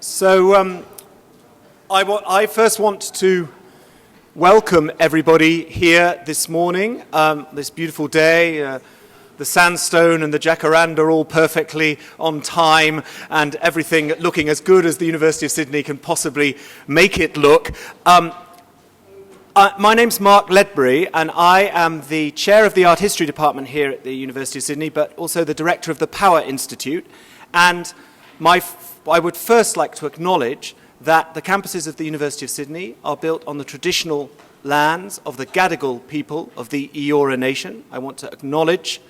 So I first want to welcome everybody here this morning, this beautiful day. The sandstone and the jacaranda are all perfectly on time and everything looking as good as the University of Sydney can possibly make it look. My name's Mark Ledbury and I am the chair of the Art History Department here at the University of Sydney, but also the director of the Power Institute. And I would first like to acknowledge that the campuses of the University of Sydney are built on the traditional lands of the Gadigal people of the Eora Nation. I want to acknowledge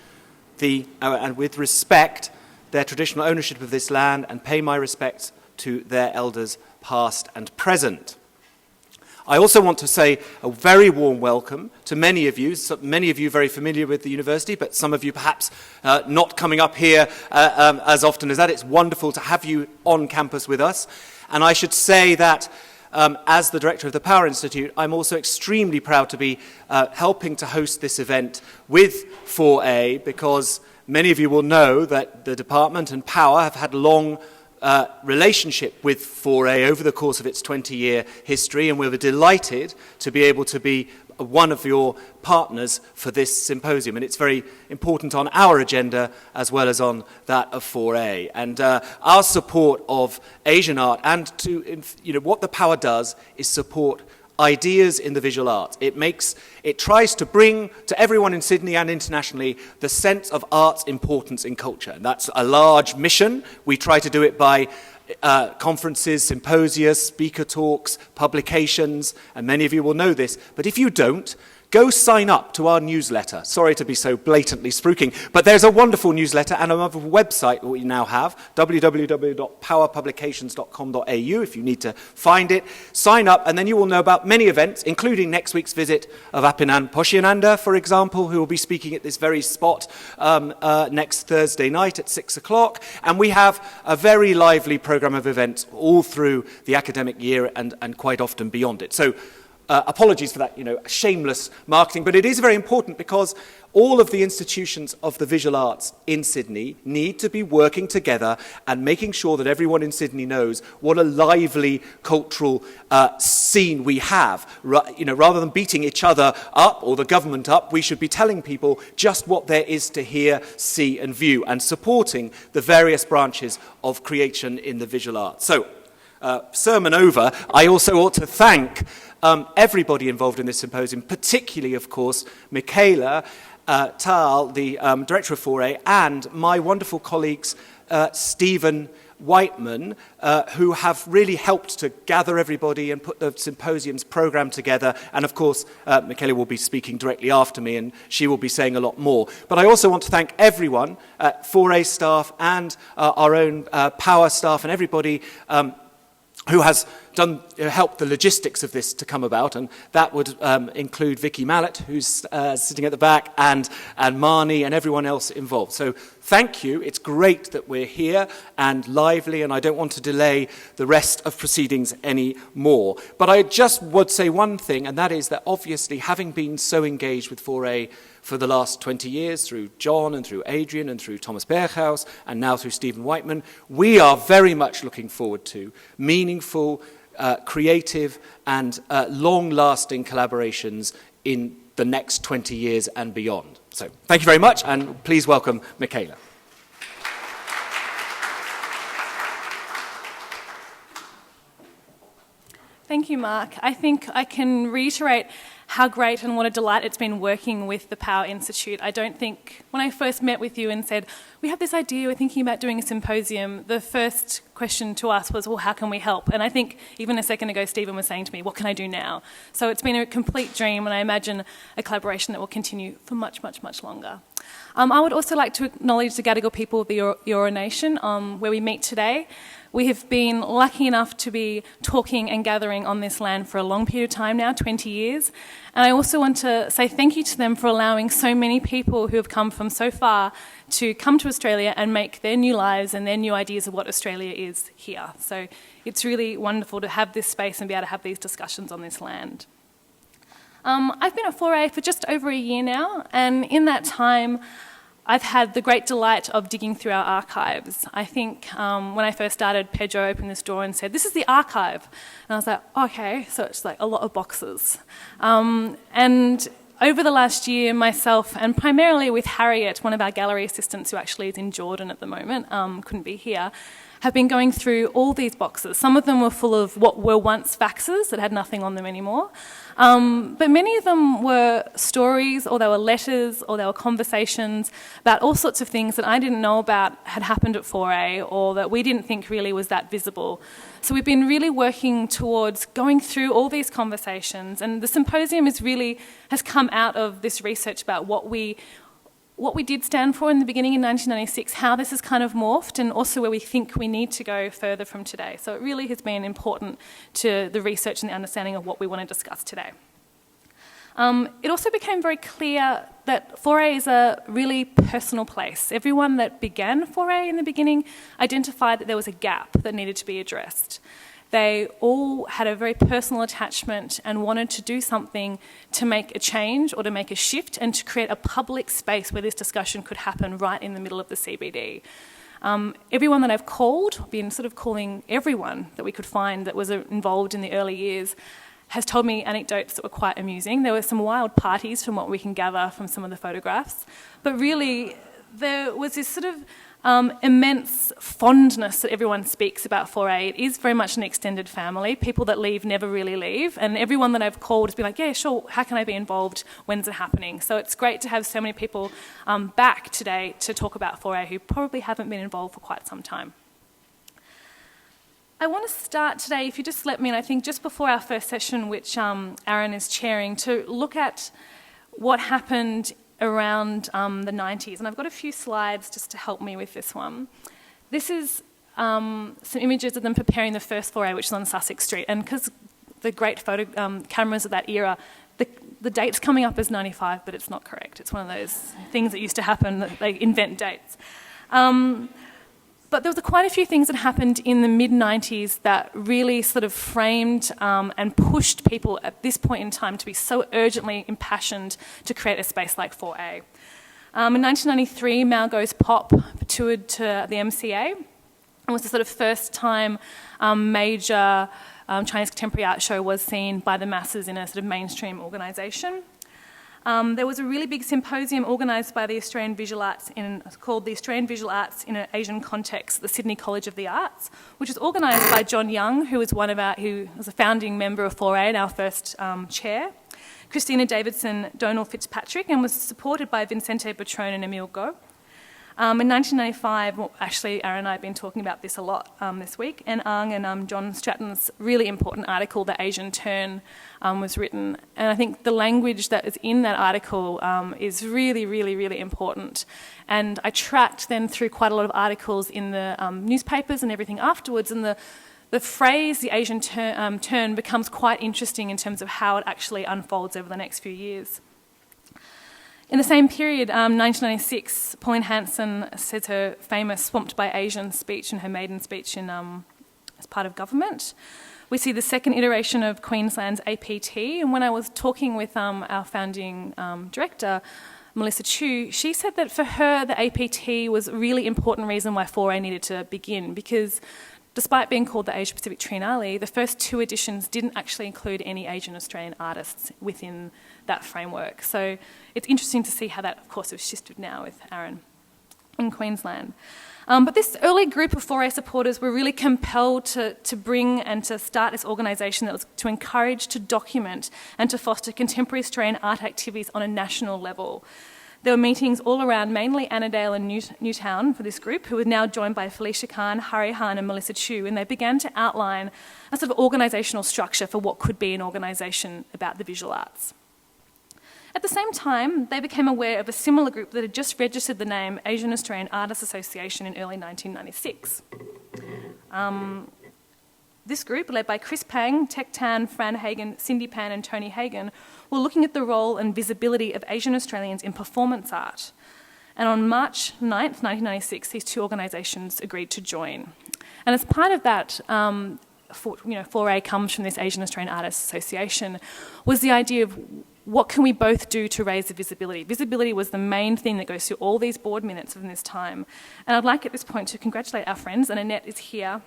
and with respect their traditional ownership of this land and pay my respects to their elders past and present. I also want to say a very warm welcome to many of you very familiar with the university, but some of you perhaps not coming up here as often as that. It's wonderful to have you on campus with us. And I should say that as the director of the Power Institute, I'm also extremely proud to be helping to host this event with 4A, because many of you will know that the department and Power have had long relationship with 4A over the course of its 20-year history, and we were delighted to be able to be one of your partners for this symposium. And it's very important on our agenda as well as on that of 4A. And our support of Asian art and what the Power does is support ideas in the visual arts. It tries to bring to everyone in Sydney and internationally the sense of art's importance in culture. And that's a large mission. We try to do it by conferences, symposia, speaker talks, publications, and many of you will know this. But if you don't, go sign up to our newsletter. Sorry to be so blatantly spruiking, but there's a wonderful newsletter and a website that we now have, www.powerpublications.com.au, if you need to find it. Sign up, and then you will know about many events, including next week's visit of Apinan Poshiananda, for example, who will be speaking at this very spot next Thursday night at 6 o'clock. And we have a very lively program of events all through the academic year and quite often beyond it. So apologies for that, shameless marketing, but it is very important because all of the institutions of the visual arts in Sydney need to be working together and making sure that everyone in Sydney knows what a lively cultural scene we have. Rather than beating each other up or the government up, we should be telling people just what there is to hear, see and view, and supporting the various branches of creation in the visual arts. So, sermon over, I also ought to thank everybody involved in this symposium, particularly, of course, Michaela Tal, the director of 4A, and my wonderful colleagues, Stephen Whiteman, who have really helped to gather everybody and put the symposium's program together. And of course, Michaela will be speaking directly after me, and she will be saying a lot more. But I also want to thank everyone, 4A staff and our own Power staff and everybody who has helped the logistics of this to come about, and that would include Vicky Mallet, who's sitting at the back, and Marnie and everyone else involved. So thank you. It's great that we're here and lively, and I don't want to delay the rest of proceedings any more. But I just would say one thing, and that is that obviously having been so engaged with 4A for the last 20 years, through John and through Adrian and through Thomas Berghaus and now through Stephen Whiteman, we are very much looking forward to meaningful, creative and long-lasting collaborations in the next 20 years and beyond. So thank you very much, and please welcome Michaela. Thank you, Mark. I think I can reiterate how great and what a delight it's been working with the Power Institute. I don't think, when I first met with you and said, we have this idea, we're thinking about doing a symposium, the first question to us was, well, how can we help? And I think even a second ago, Stephen was saying to me, what can I do now? So it's been a complete dream, and I imagine a collaboration that will continue for much, much, much longer. I would also like to acknowledge the Gadigal people of the Eora Nation, where we meet today. We have been lucky enough to be talking and gathering on this land for a long period of time now, 20 years. And I also want to say thank you to them for allowing so many people who have come from so far to come to Australia and make their new lives and their new ideas of what Australia is here. So it's really wonderful to have this space and be able to have these discussions on this land. I've been at 4A for just over a year now, and in that time, I've had the great delight of digging through our archives. I think when I first started, Pedro opened this door and said, "This is the archive." And I was like, okay, so it's like a lot of boxes. And over the last year, myself, and primarily with Harriet, one of our gallery assistants who actually is in Jordan at the moment, couldn't be here, have been going through all these boxes. Some of them were full of what were once faxes that had nothing on them anymore. But many of them were stories, or they were letters, or they were conversations about all sorts of things that I didn't know about had happened at 4A, or that we didn't think really was that visible. So we've been really working towards going through all these conversations, and the symposium has come out of this research about what we did stand for in the beginning in 1996, how this has kind of morphed, and also where we think we need to go further from today. So it really has been important to the research and the understanding of what we want to discuss today. It also became very clear that 4A is a really personal place. Everyone that began 4A in the beginning identified that there was a gap that needed to be addressed. They all had a very personal attachment and wanted to do something to make a change or to make a shift and to create a public space where this discussion could happen right in the middle of the CBD. Everyone that I've called, been sort of calling everyone that we could find that was involved in the early years, has told me anecdotes that were quite amusing. There were some wild parties from what we can gather from some of the photographs, but really there was this sort of immense fondness that everyone speaks about 4A. It is very much an extended family. People that leave never really leave, and everyone that I've called has been like, yeah, sure, how can I be involved? When's it happening? So it's great to have so many people back today to talk about 4A who probably haven't been involved for quite some time. I want to start today, if you just let me, and I think just before our first session, which Aaron is chairing, to look at what happened around the 90s. And I've got a few slides just to help me with this one. This is some images of them preparing the first 4A, which is on Sussex Street. And because the great photo cameras of that era, the date's coming up as 95, but it's not correct. It's one of those things that used to happen, that they invent dates. But there was quite a few things that happened in the mid-90s that really sort of framed and pushed people at this point in time to be so urgently impassioned to create a space like 4A. In 1993, Mao Goes Pop toured to the MCA and was the sort of first time major Chinese contemporary art show was seen by the masses in a sort of mainstream organisation. There was a really big symposium organised by the Australian Visual Arts called the Australian Visual Arts in an Asian Context, the Sydney College of the Arts, which was organised by John Young, who was a founding member of 4A and our first chair, Christina Davidson, Donald Fitzpatrick, and was supported by Vincente Bertrone and Emile Go. In 1995, actually Aaron and I have been talking about this a lot this week, and Ang and John Stratton's really important article, The Asian Turn, was written. And I think the language that is in that article is really, really, really important. And I tracked then through quite a lot of articles in the newspapers and everything afterwards, and the phrase, the Asian turn, becomes quite interesting in terms of how it actually unfolds over the next few years. In the same period, 1996, Pauline Hanson says her famous Swamped by Asian speech in her maiden speech as part of government. We see the second iteration of Queensland's APT, and when I was talking with our founding director, Melissa Chu, she said that for her the APT was a really important reason why 4A needed to begin, because despite being called the Asia Pacific Triennale, the first two editions didn't actually include any Asian Australian artists within that framework. So it's interesting to see how that, of course, has shifted now with Aaron in Queensland. But this early group of 4A supporters were really compelled to bring and to start this organisation that was to encourage, to document and to foster contemporary Australian art activities on a national level. There were meetings all around, mainly Annandale and Newtown for this group, who were now joined by Felicia Khan, Hari Han and Melissa Chu, and they began to outline a sort of organisational structure for what could be an organisation about the visual arts. At the same time, they became aware of a similar group that had just registered the name Asian Australian Artists Association in early 1996. This group, led by Chris Pang, Tek Tan, Fran Hagen, Cindy Pan and Tony Hagen, were looking at the role and visibility of Asian Australians in performance art. And on March 9th, 1996, these two organisations agreed to join. And as part of that, 4A comes from this Asian Australian Artists Association, was the idea of what can we both do to raise the visibility? Visibility was the main thing that goes through all these board minutes from this time. And I'd like at this point to congratulate our friends, and Annette is here,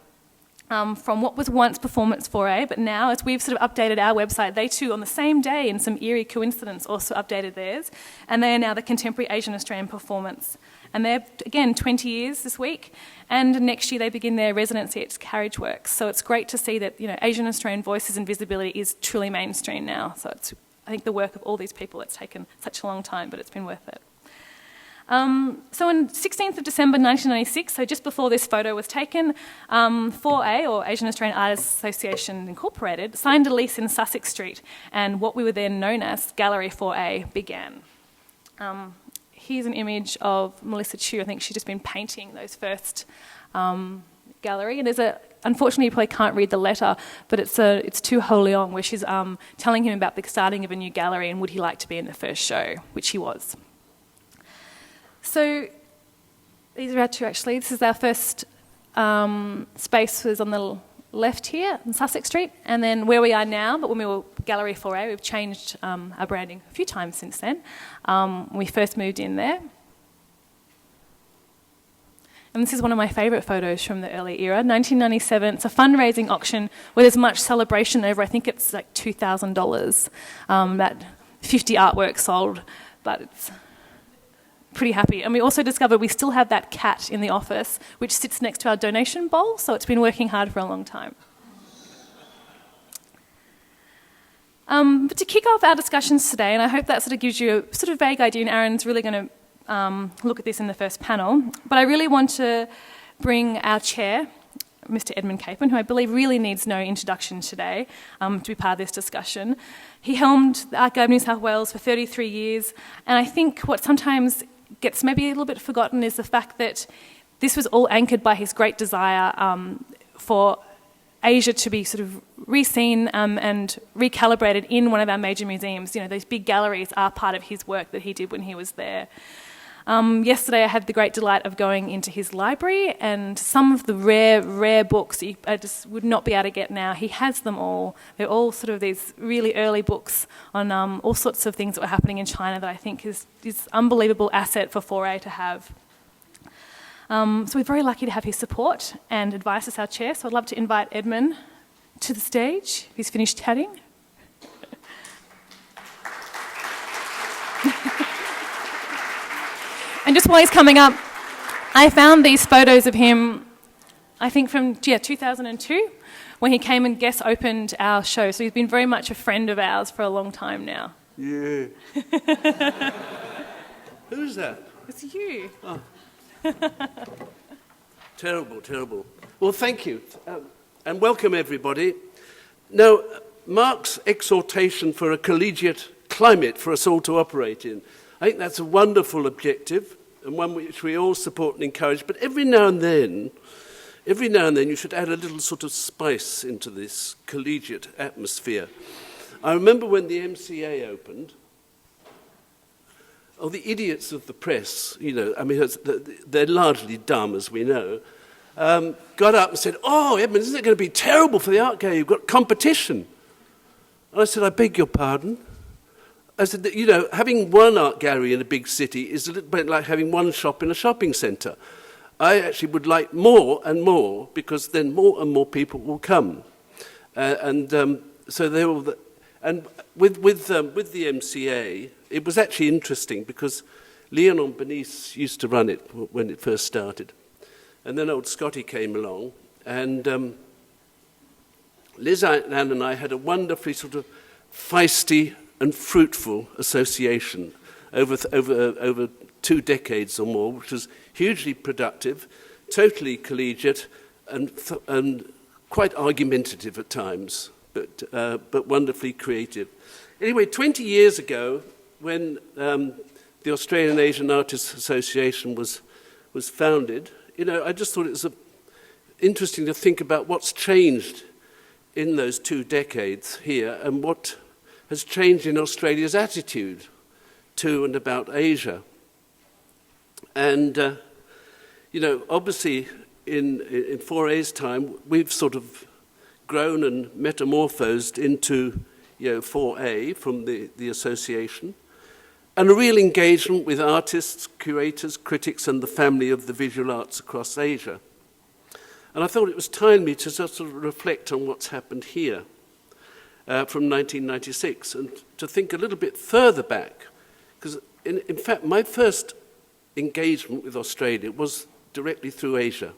from what was once Performance 4A, but now as we've sort of updated our website, they too on the same day, in some eerie coincidence, also updated theirs, and they are now the Contemporary Asian Australian Performance. And they're, again, 20 years this week, and next year they begin their residency at Carriage Works. So it's great to see that, Asian Australian voices and visibility is truly mainstream now. So it's, I think, the work of all these people, it's taken such a long time, but it's been worth it. So on 16th of December 1996, so just before this photo was taken, 4A, or Asian Australian Artists Association Incorporated, signed a lease in Sussex Street, and what we were then known as Gallery 4A began. Here's an image of Melissa Chu. I think she's just been painting those first gallery, and there's unfortunately you probably can't read the letter, but it's to Ho Leong, where she's telling him about the starting of a new gallery and would he like to be in the first show, which he was. So these are our two, actually. This is our first space, was on the left here in Sussex Street, and then where we are now, but when we were Gallery 4A, we've changed our branding a few times since then. When we first moved in there. And this is one of my favourite photos from the early era, 1997. It's a fundraising auction where there's much celebration over, I think it's like $2,000. That 50 artworks sold, but it's pretty happy. And we also discovered we still have that cat in the office, which sits next to our donation bowl, so it's been working hard for a long time. But to kick off our discussions today, and I hope that sort of gives you a sort of vague idea, and Aaron's really going to look at this in the first panel, but I really want to bring our chair, Mr. Edmund Capon, who I believe really needs no introduction today, to be part of this discussion. He helmed the Art Gallery of New South Wales for 33 years, and I think what sometimes gets maybe a little bit forgotten is the fact that this was all anchored by his great desire for Asia to be sort of re-seen and recalibrated in one of our major museums. Those big galleries are part of his work that he did when he was there. Yesterday I had the great delight of going into his library, and some of the rare books I just would not be able to get now, he has them all. They're all sort of these really early books on all sorts of things that were happening in China that I think is unbelievable asset for 4A to have. So we're very lucky to have his support and advice as our chair, so I'd love to invite Edmund to the stage if he's finished chatting. And just while he's coming up, I found these photos of him, I think from 2002, when he came and guest opened our show. So he's been very much a friend of ours for a long time now. Yeah. Who's that? It's you. Oh. Terrible. Well, thank you. And welcome, everybody. Now, Mark's exhortation for a collegiate climate for us all to operate in, I think that's a wonderful objective and one which we all support and encourage. But every now and then you should add a little sort of spice into this collegiate atmosphere. I remember when the MCA opened, the idiots of the press, they're largely dumb, as we know, got up and said, "Oh, Edmund, isn't it going to be terrible for the art gallery? You've got competition." And I said, "I beg your pardon?" I said that, having one art gallery in a big city is a little bit like having one shop in a shopping centre. I actually would like more and more, because then more and more people will come. So they will. And with the MCA, it was actually interesting because Leon and Bernice used to run it when it first started, and then old Scotty came along, and Liz Ann and I had a wonderfully sort of feisty and fruitful association over 2 decades or more, which was hugely productive, totally collegiate, and quite argumentative at times, but wonderfully creative. Anyway, 20 years ago, when the Australian Asian Artists Association was founded, I just thought it was interesting to think about what's changed in those 2 decades here and what has changed in Australia's attitude to and about Asia. And, obviously in 4A's time, we've sort of grown and metamorphosed into 4A from the association, and a real engagement with artists, curators, critics, and the family of the visual arts across Asia. And I thought it was timely to sort of reflect on what's happened here from 1996 and to think a little bit further back, because in fact my first engagement with Australia was directly through Asia,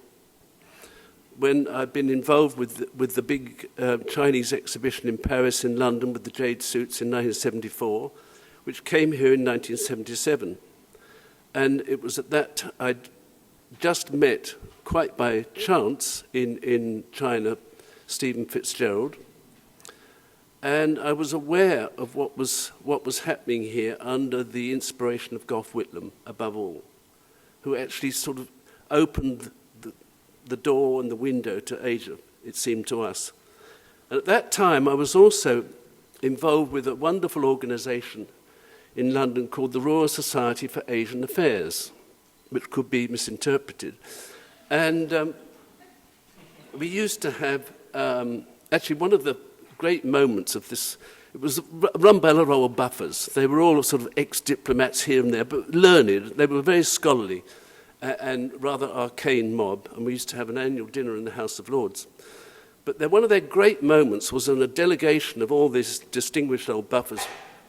when I'd been involved with the big Chinese exhibition in Paris, in London, with the jade suits in 1974, which came here in 1977. And it was at that I'd just met, quite by chance, in China, Stephen Fitzgerald. And I was aware of what was happening here under the inspiration of Gough Whitlam, above all, who actually sort of opened the door and the window to Asia, it seemed to us. And at that time, I was also involved with a wonderful organization in London called the Royal Society for Asian Affairs, which could be misinterpreted. And we used to have, actually one of the great moments of this, it was run by a lot of old buffers. They were all sort of ex-diplomats here and there, but learned. They were very scholarly and rather arcane mob, and we used to have an annual dinner in the House of Lords. But one of their great moments was when a delegation of all these distinguished old buffers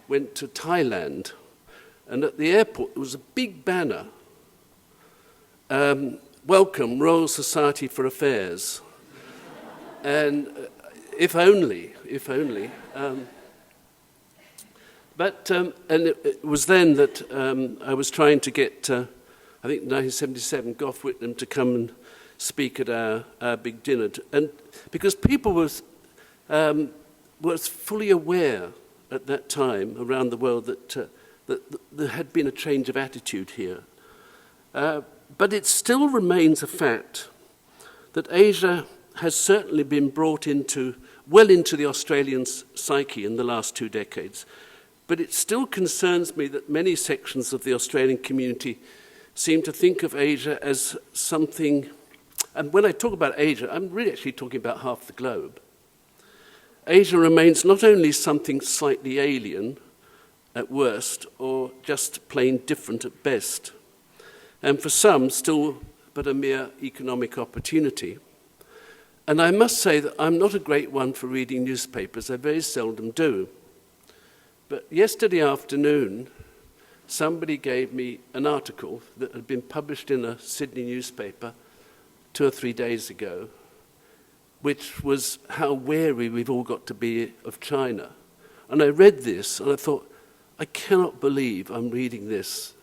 went to Thailand, and at the airport there was a big banner, welcome, Royal Society for Affairs. And if only. And it was then that I was trying to get, I think 1977, Gough Whitlam to come and speak at our big dinner. And because people was fully aware at that time around the world that there had been a change of attitude here. But it still remains a fact that Asia has certainly been brought well into the Australian psyche in the last 2 decades. But it still concerns me that many sections of the Australian community seem to think of Asia as something, and when I talk about Asia, I'm really actually talking about half the globe. Asia remains not only something slightly alien at worst, or just plain different at best, and for some still but a mere economic opportunity. And I must say that I'm not a great one for reading newspapers. I very seldom do. But yesterday afternoon, somebody gave me an article that had been published in a Sydney newspaper 2 or 3 days ago, which was how wary we've all got to be of China. And I read this and I thought, I cannot believe I'm reading this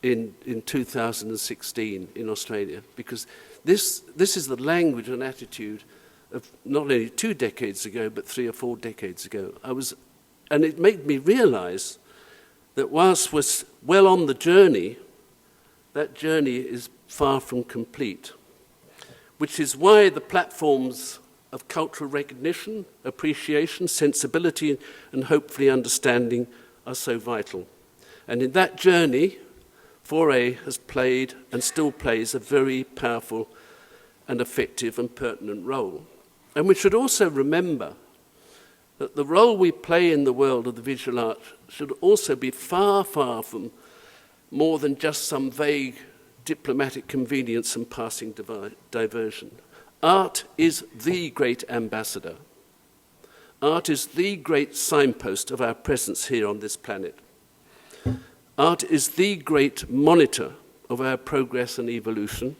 in 2016 in Australia, because this is the language and attitude of not only 2 decades ago, but 3 or 4 decades ago. And it made me realize that whilst we're well on the journey, that journey is far from complete, which is why the platforms of cultural recognition, appreciation, sensibility, and hopefully understanding are so vital. And in that journey, 4A has played and still plays a very powerful and effective and pertinent role. And we should also remember that the role we play in the world of the visual art should also be far, far from more than just some vague diplomatic convenience and passing diversion. Art is the great ambassador. Art is the great signpost of our presence here on this planet. Art is the great monitor of our progress and evolution,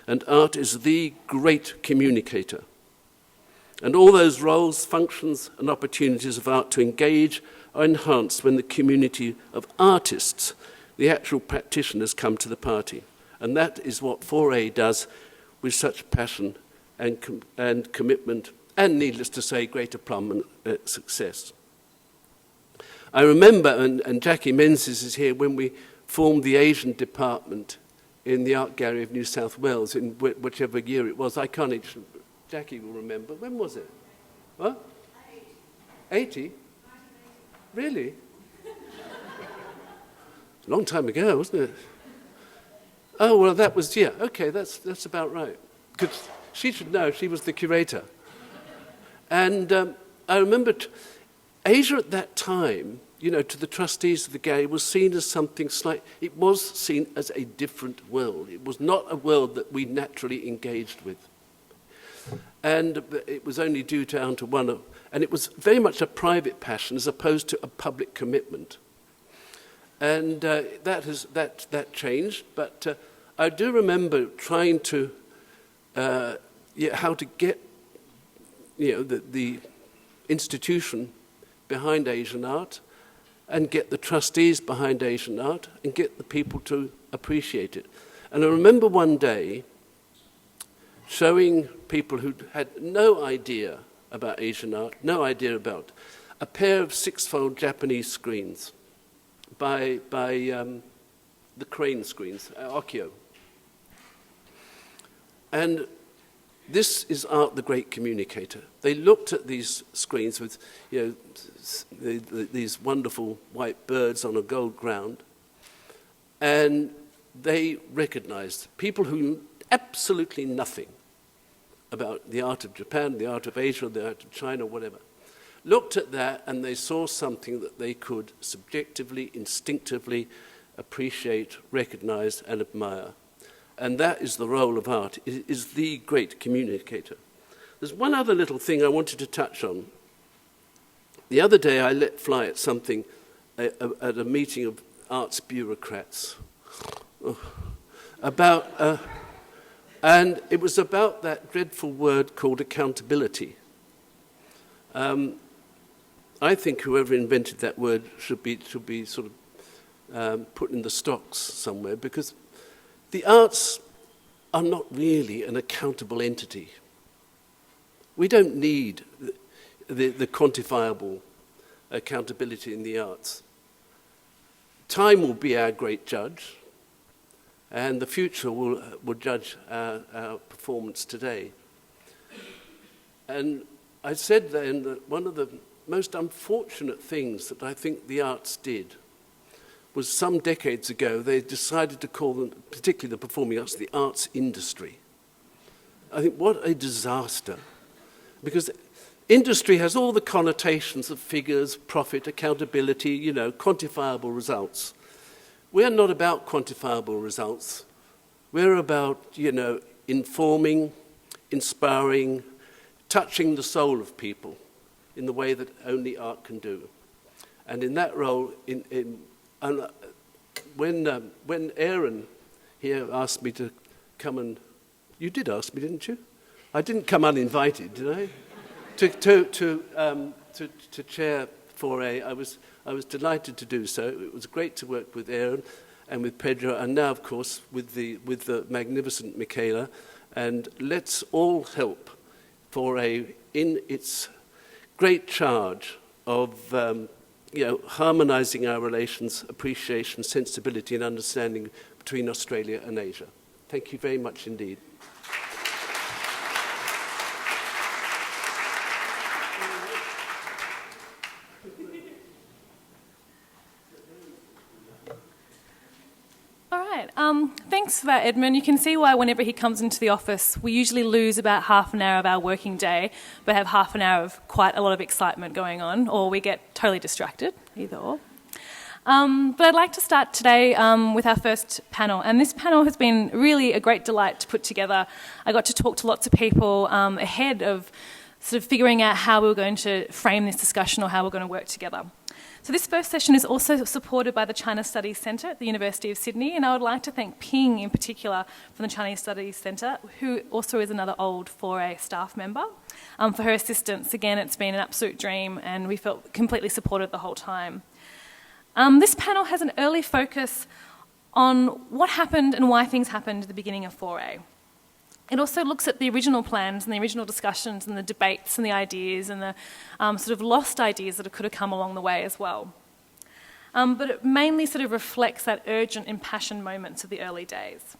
and art is the great communicator. And all those roles, functions, and opportunities of art to engage are enhanced when the community of artists, the actual practitioners, come to the party. And that is what 4A does with such passion and commitment, and needless to say, great aplomb and success. I remember, and Jackie Menzies is here, when we formed the Asian department in the Art Gallery of New South Wales, in whichever year it was. I can't even, Jackie will remember. When was it? What? 80? Really? A long time ago, wasn't it? Oh, well, that was, yeah, okay, that's about right. Because she should know, she was the curator. And I remember Asia at that time, you know, to the trustees of the gallery, was seen as something it was seen as a different world. It was not a world that we naturally engaged with. And it was only due down to and it was very much a private passion as opposed to a public commitment. And that changed, but I do remember trying to, how to get, you know, the institution behind Asian art, and get the trustees behind Asian art, and get the people to appreciate it. And I remember one day showing people who had no idea about Asian art, no idea about a pair of 6-fold Japanese screens by the crane screens, Okyo. And this is art, the great communicator. They looked at these screens with, you know, these wonderful white birds on a gold ground, and they recognized people who knew absolutely nothing about the art of Japan, the art of Asia, the art of China, whatever, looked at that and they saw something that they could subjectively, instinctively appreciate, recognize, and admire. And that is the role of art. It is the great communicator. There's one other little thing I wanted to touch on. The other day I let fly at something at a meeting of arts bureaucrats and it was about that dreadful word called accountability. I think whoever invented that word should be sort of put in the stocks somewhere, because the arts are not really an accountable entity. We don't need the quantifiable accountability in the arts. Time will be our great judge, and the future will judge our performance today. And I said then that one of the most unfortunate things that I think the arts did was some decades ago they decided to call them, particularly the performing arts, the arts industry. I think what a disaster, because industry has all the connotations of figures, profit, accountability, you know, quantifiable results. We're not about quantifiable results. We're about, you know, informing, inspiring, touching the soul of people in the way that only art can do. And in that role, when Aaron here asked me to come and... You did ask me, didn't you? I didn't come uninvited, did I? To chair 4A, I was delighted to do so. It was great to work with Aaron and with Pedro, and now, of course, with the magnificent Michaela. And let's all help 4A in its great charge of harmonizing our relations, appreciation, sensibility, and understanding between Australia and Asia. Thank you very much indeed. Thanks for that, Edmund. You can see why whenever he comes into the office, we usually lose about half an hour of our working day, but have half an hour of quite a lot of excitement going on, or we get totally distracted, either or. But I'd like to start today with our first panel, and this panel has been really a great delight to put together. I got to talk to lots of people ahead of sort of figuring out how we were going to frame this discussion or how we're going to work together. So this first session is also supported by the China Studies Centre at the University of Sydney, and I would like to thank Ping in particular from the Chinese Studies Centre, who also is another old 4A staff member, for her assistance. Again, it's been an absolute dream, and we felt completely supported the whole time. This panel has an early focus on what happened and why things happened at the beginning of 4A. It also looks at the original plans and the original discussions and the debates and the ideas and the sort of lost ideas that could have come along the way as well. But it mainly sort of reflects that urgent, impassioned moments of the early days.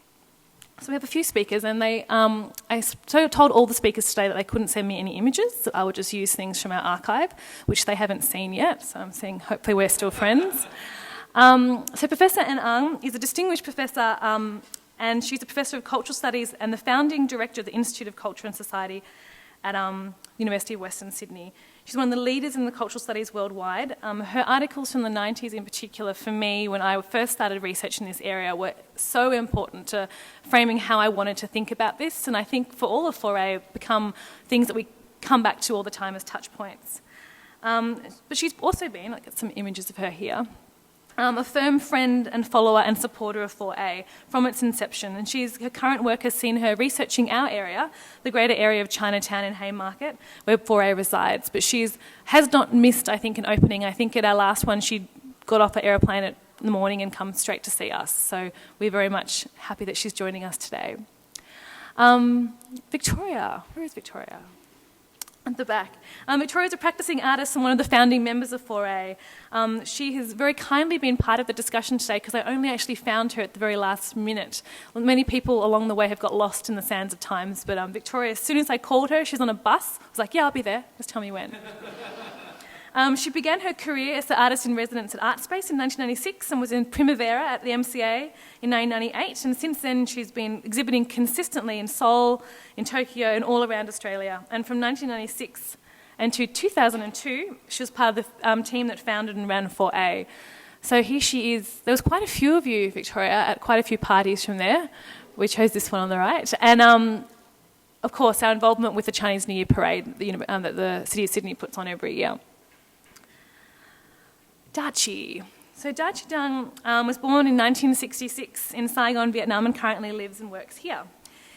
So we have a few speakers, and I told all the speakers today that they couldn't send me any images, so I would just use things from our archive, which they haven't seen yet, so I'm saying hopefully we're still friends. So Professor Anne Ang is a distinguished professor, and she's a professor of cultural studies and the founding director of the Institute of Culture and Society at University of Western Sydney. She's one of the leaders in the cultural studies worldwide. Her articles from the 90s in particular, for me, when I first started researching this area, were so important to framing how I wanted to think about this, and I think for all of 4A become things that we come back to all the time as touch points. But she's also been, I'll get some images of her here, a firm friend and follower and supporter of 4A from its inception. And her current work has seen her researching our area, the greater area of Chinatown and Haymarket, where 4A resides. But has not missed, I think, an opening. I think at our last one, she got off an aeroplane in the morning and come straight to see us. So we're very much happy that she's joining us today. Victoria, where is Victoria? At the back. Victoria's a practicing artist and one of the founding members of 4A. She has very kindly been part of the discussion today because I only actually found her at the very last minute. Many people along the way have got lost in the sands of times, but Victoria, as soon as I called her, she's on a bus. I was like, yeah, I'll be there. Just tell me when. She began her career as the artist in residence at Artspace in 1996 and was in Primavera at the MCA in 1998. And since then, she's been exhibiting consistently in Seoul, in Tokyo, and all around Australia. And from 1996 and to 2002, she was part of the team that founded and ran 4A. So here she is. There was quite a few of you, Victoria, at quite a few parties from there. We chose this one on the right. And of course, our involvement with the Chinese New Year Parade that the City of Sydney puts on every year. Dachi. So Dachi Dang was born in 1966 in Saigon, Vietnam, and currently lives and works here.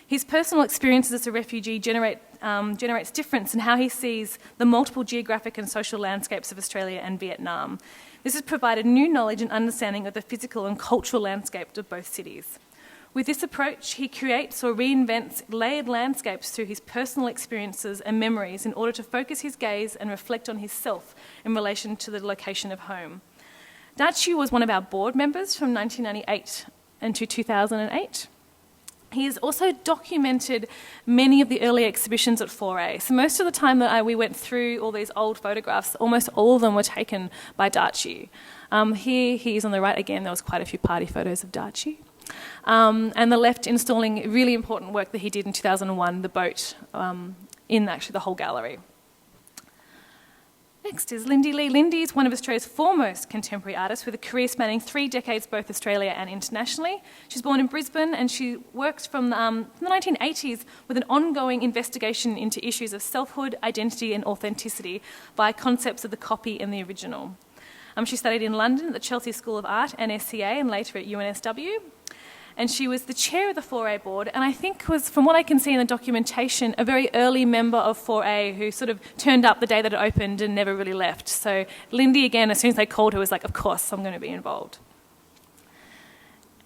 His personal experiences as a refugee generates difference in how he sees the multiple geographic and social landscapes of Australia and Vietnam. This has provided new knowledge and understanding of the physical and cultural landscape of both cities. With this approach, he creates or reinvents layered landscapes through his personal experiences and memories in order to focus his gaze and reflect on his self in relation to the location of home. Dachi was one of our board members from 1998 and to 2008. He has also documented many of the early exhibitions at 4A. So most of the time that we went through all these old photographs, almost all of them were taken by Dachi. Here he is on the right again. There was quite a few party photos of Dachi. And the left installing really important work that he did in 2001, the boat, in actually the whole gallery. Next is Lindy Lee. Lindy is one of Australia's foremost contemporary artists with a career spanning 3 decades both Australia and internationally. She's born in Brisbane and she works from the 1980s with an ongoing investigation into issues of selfhood, identity and authenticity via concepts of the copy and the original. She studied in London at the Chelsea School of Art and SCA and later at UNSW. And she was the chair of the 4A board and I think was, from what I can see in the documentation, a very early member of 4A who sort of turned up the day that it opened and never really left. So Lindy, again, as soon as they called her, was like, of course, I'm going to be involved.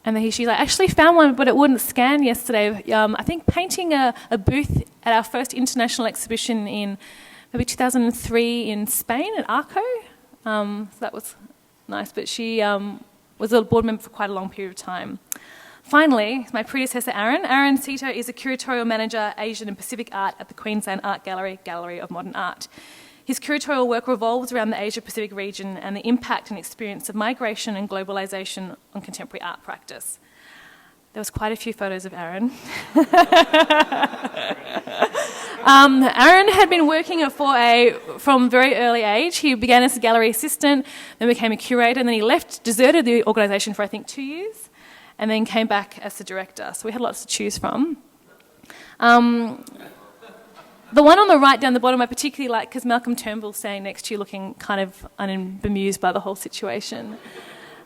And then she's like, I actually found one, but it wouldn't scan yesterday. I think painting a booth at our first international exhibition in maybe 2003 in Spain at Arco. So that was nice, but she was a board member for quite a long period of time. Finally, my predecessor, Aaron. Aaron Sito is a curatorial manager, Asian and Pacific Art at the Queensland Art Gallery, Gallery of Modern Art. His curatorial work revolves around the Asia-Pacific region and the impact and experience of migration and globalisation on contemporary art practice. There was quite a few photos of Aaron. Aaron had been working at 4A from a very early age. He began as a gallery assistant, then became a curator, and then he left, deserted the organisation for I think 2 years, and then came back as the director. So we had lots to choose from. The one on the right down the bottom I particularly like because Malcolm Turnbull's standing next to you looking kind of bemused by the whole situation.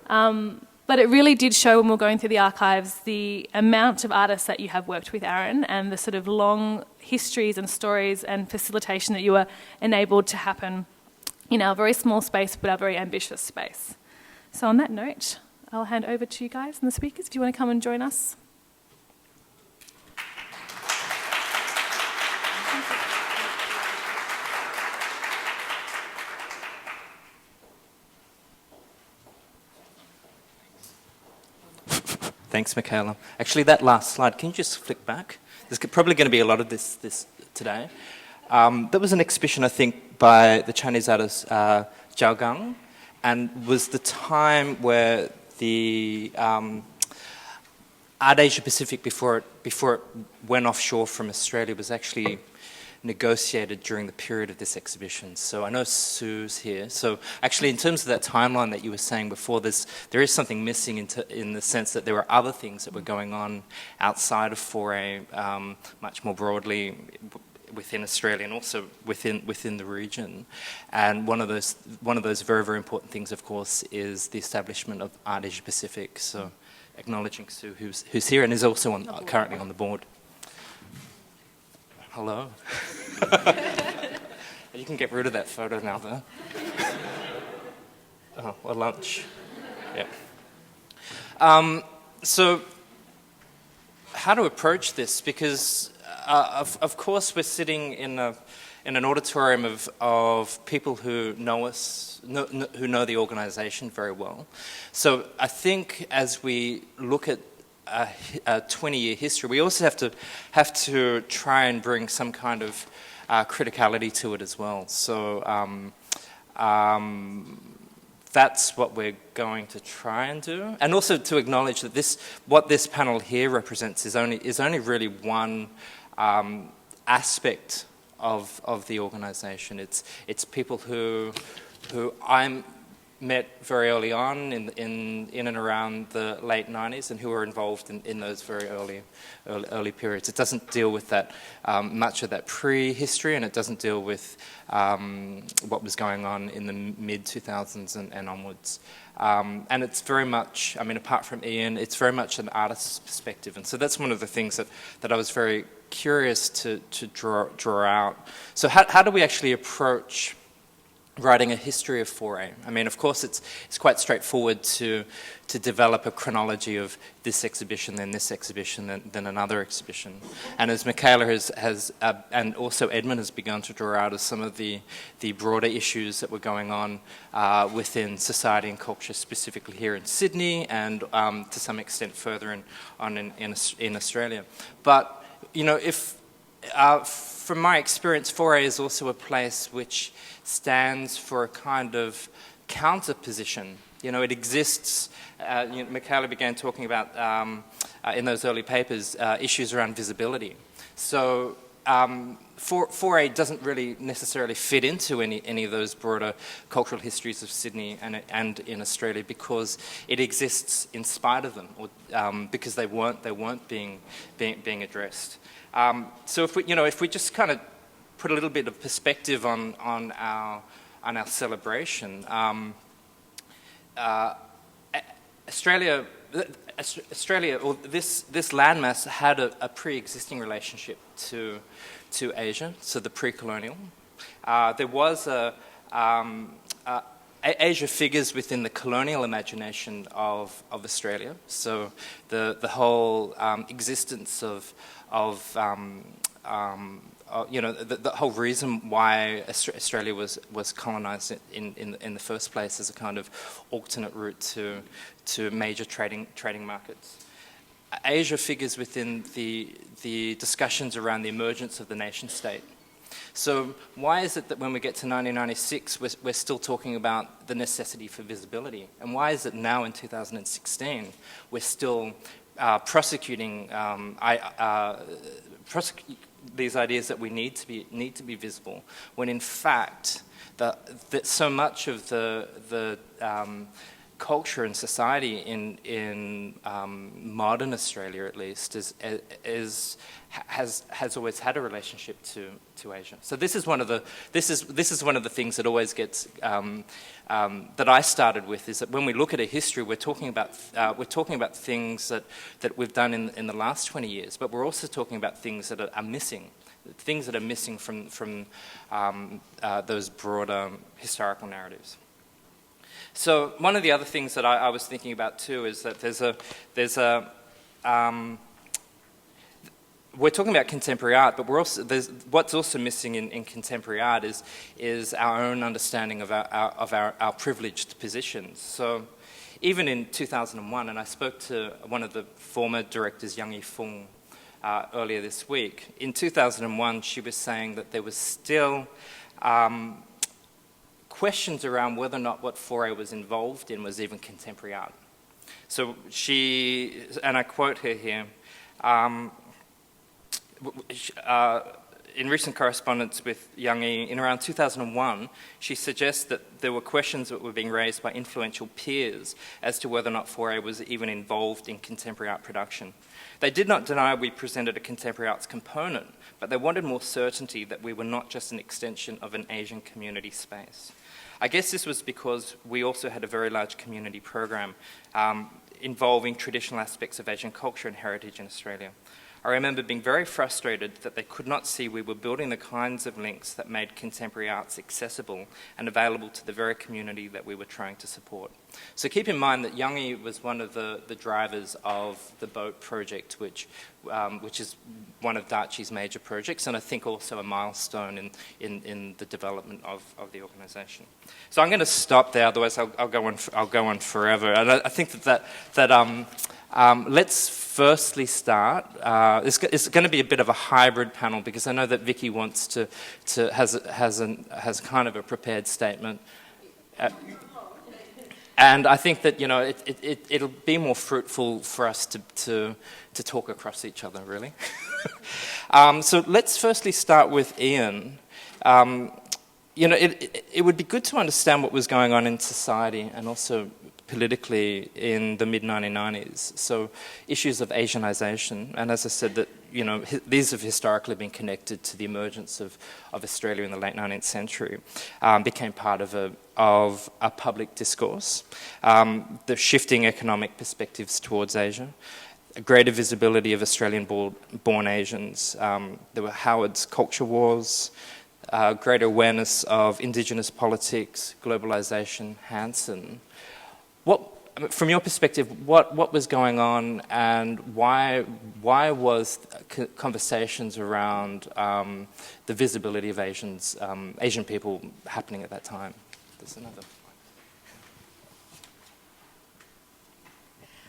But it really did show when we were going through the archives the amount of artists that you have worked with, Aaron, and the sort of long histories and stories and facilitation that you were enabled to happen in our very small space but our very ambitious space. So on that note, I'll hand over to you guys and the speakers if you want to come and join us. Thanks, Michaela. Actually, that last slide, can you just flick back? There's probably going to be a lot of this today. There was an exhibition, I think, by the Chinese artist Zhao Gang, and was the time where the Art Asia Pacific, before it went offshore from Australia, was actually negotiated during the period of this exhibition. So I know Sue's here. So actually, in terms of that timeline that you were saying before, there is something missing in the sense that there were other things that were going on outside of 4A, much more broadly within Australia and also within the region. And one of those very, very important things, of course, is the establishment of Art Asia Pacific. So acknowledging Sue, who's here and is also currently on the board. Hello. You can get rid of that photo now, though. Oh, or lunch. Yeah. So, how to approach this? Because, of course, we're sitting in an auditorium of people who know us, who know the organisation very well. So, I think as we look at a 20-year history, we also have to try and bring some kind of criticality to it as well. So that's what we're going to try and do, and also to acknowledge that what this panel here represents is only really one aspect of the organisation. It's people who I'm met very early on in and around the late 90s and who were involved in those very early periods. It doesn't deal with that much of that pre-history, and it doesn't deal with what was going on in the mid-2000s and onwards. And it's very much, I mean, apart from Ian, it's very much an artist's perspective. And so that's one of the things that I was very curious to draw out. So how do we actually approach writing a history of 4A? I mean, of course, it's quite straightforward to develop a chronology of this exhibition, then this exhibition, then another exhibition. And as Michaela has and also Edmund has begun to draw out as some of the broader issues that were going on within society and culture, specifically here in Sydney and to some extent further in Australia. But, you know, from my experience, 4A is also a place which stands for a kind of counter-position. You know, it exists, Michaela began talking about, in those early papers, issues around visibility. So 4A doesn't really necessarily fit into any of those broader cultural histories of Sydney and in Australia because it exists in spite of them, or because they weren't being addressed. So if we just kind of put a little bit of perspective on our celebration, Australia, or this landmass had a pre-existing relationship to Asia, so the pre-colonial. There was Asia figures within the colonial imagination of Australia. So the whole existence of the whole reason why Australia was colonised in the first place as a kind of alternate route to major trading markets. Asia figures within the discussions around the emergence of the nation state. So why is it that when we get to 1996, we're still talking about the necessity for visibility? And why is it now in 2016 we're still prosecuting these ideas that we need to be visible, when in fact that so much of the culture and society in modern Australia, at least, has always had a relationship to Asia. So this is one of the things that always gets that I started with, is that when we look at a history, we're talking about things that we've done in the last 20 years, but we're also talking about things that are missing. Things that are missing from those broader historical narratives. So one of the other things that I was thinking about too is that we're talking about contemporary art, but what's also missing in contemporary art is our own understanding of our privileged positions. So even in 2001, and I spoke to one of the former directors, Yang Yifeng, earlier this week. In 2001, she was saying that there was still questions around whether or not what 4A was involved in was even contemporary art. So she, and I quote her here, in recent correspondence with Yang Yi, in around 2001, she suggests that there were questions that were being raised by influential peers as to whether or not Foray was even involved in contemporary art production. They did not deny we presented a contemporary arts component, but they wanted more certainty that we were not just an extension of an Asian community space. I guess this was because we also had a very large community program involving traditional aspects of Asian culture and heritage in Australia. I remember being very frustrated that they could not see we were building the kinds of links that made contemporary arts accessible and available to the very community that we were trying to support. So keep in mind that Yang Yi was one of the drivers of the boat project, which is one of Darchi's major projects, and I think also a milestone in the development of the organisation. So I'm going to stop there, otherwise I'll go on forever. And I think that let's firstly start. It's going to be a bit of a hybrid panel because I know that Vicky wants has kind of a prepared statement. And I think that, you know, it'll be more fruitful for us to talk across each other, really. So let's firstly start with Ian. You know, it would be good to understand what was going on in society and also politically in the mid-1990s. So issues of Asianization, and as I said, that, you know, these have historically been connected to the emergence of Australia in the late 19th century, became part of a public discourse. The shifting economic perspectives towards Asia, a greater visibility of Australian-born Asians. There were Howard's culture wars, greater awareness of Indigenous politics, globalisation, Hansen. From your perspective, what was going on, and why was conversations around the visibility of Asian people happening at that time? There's another.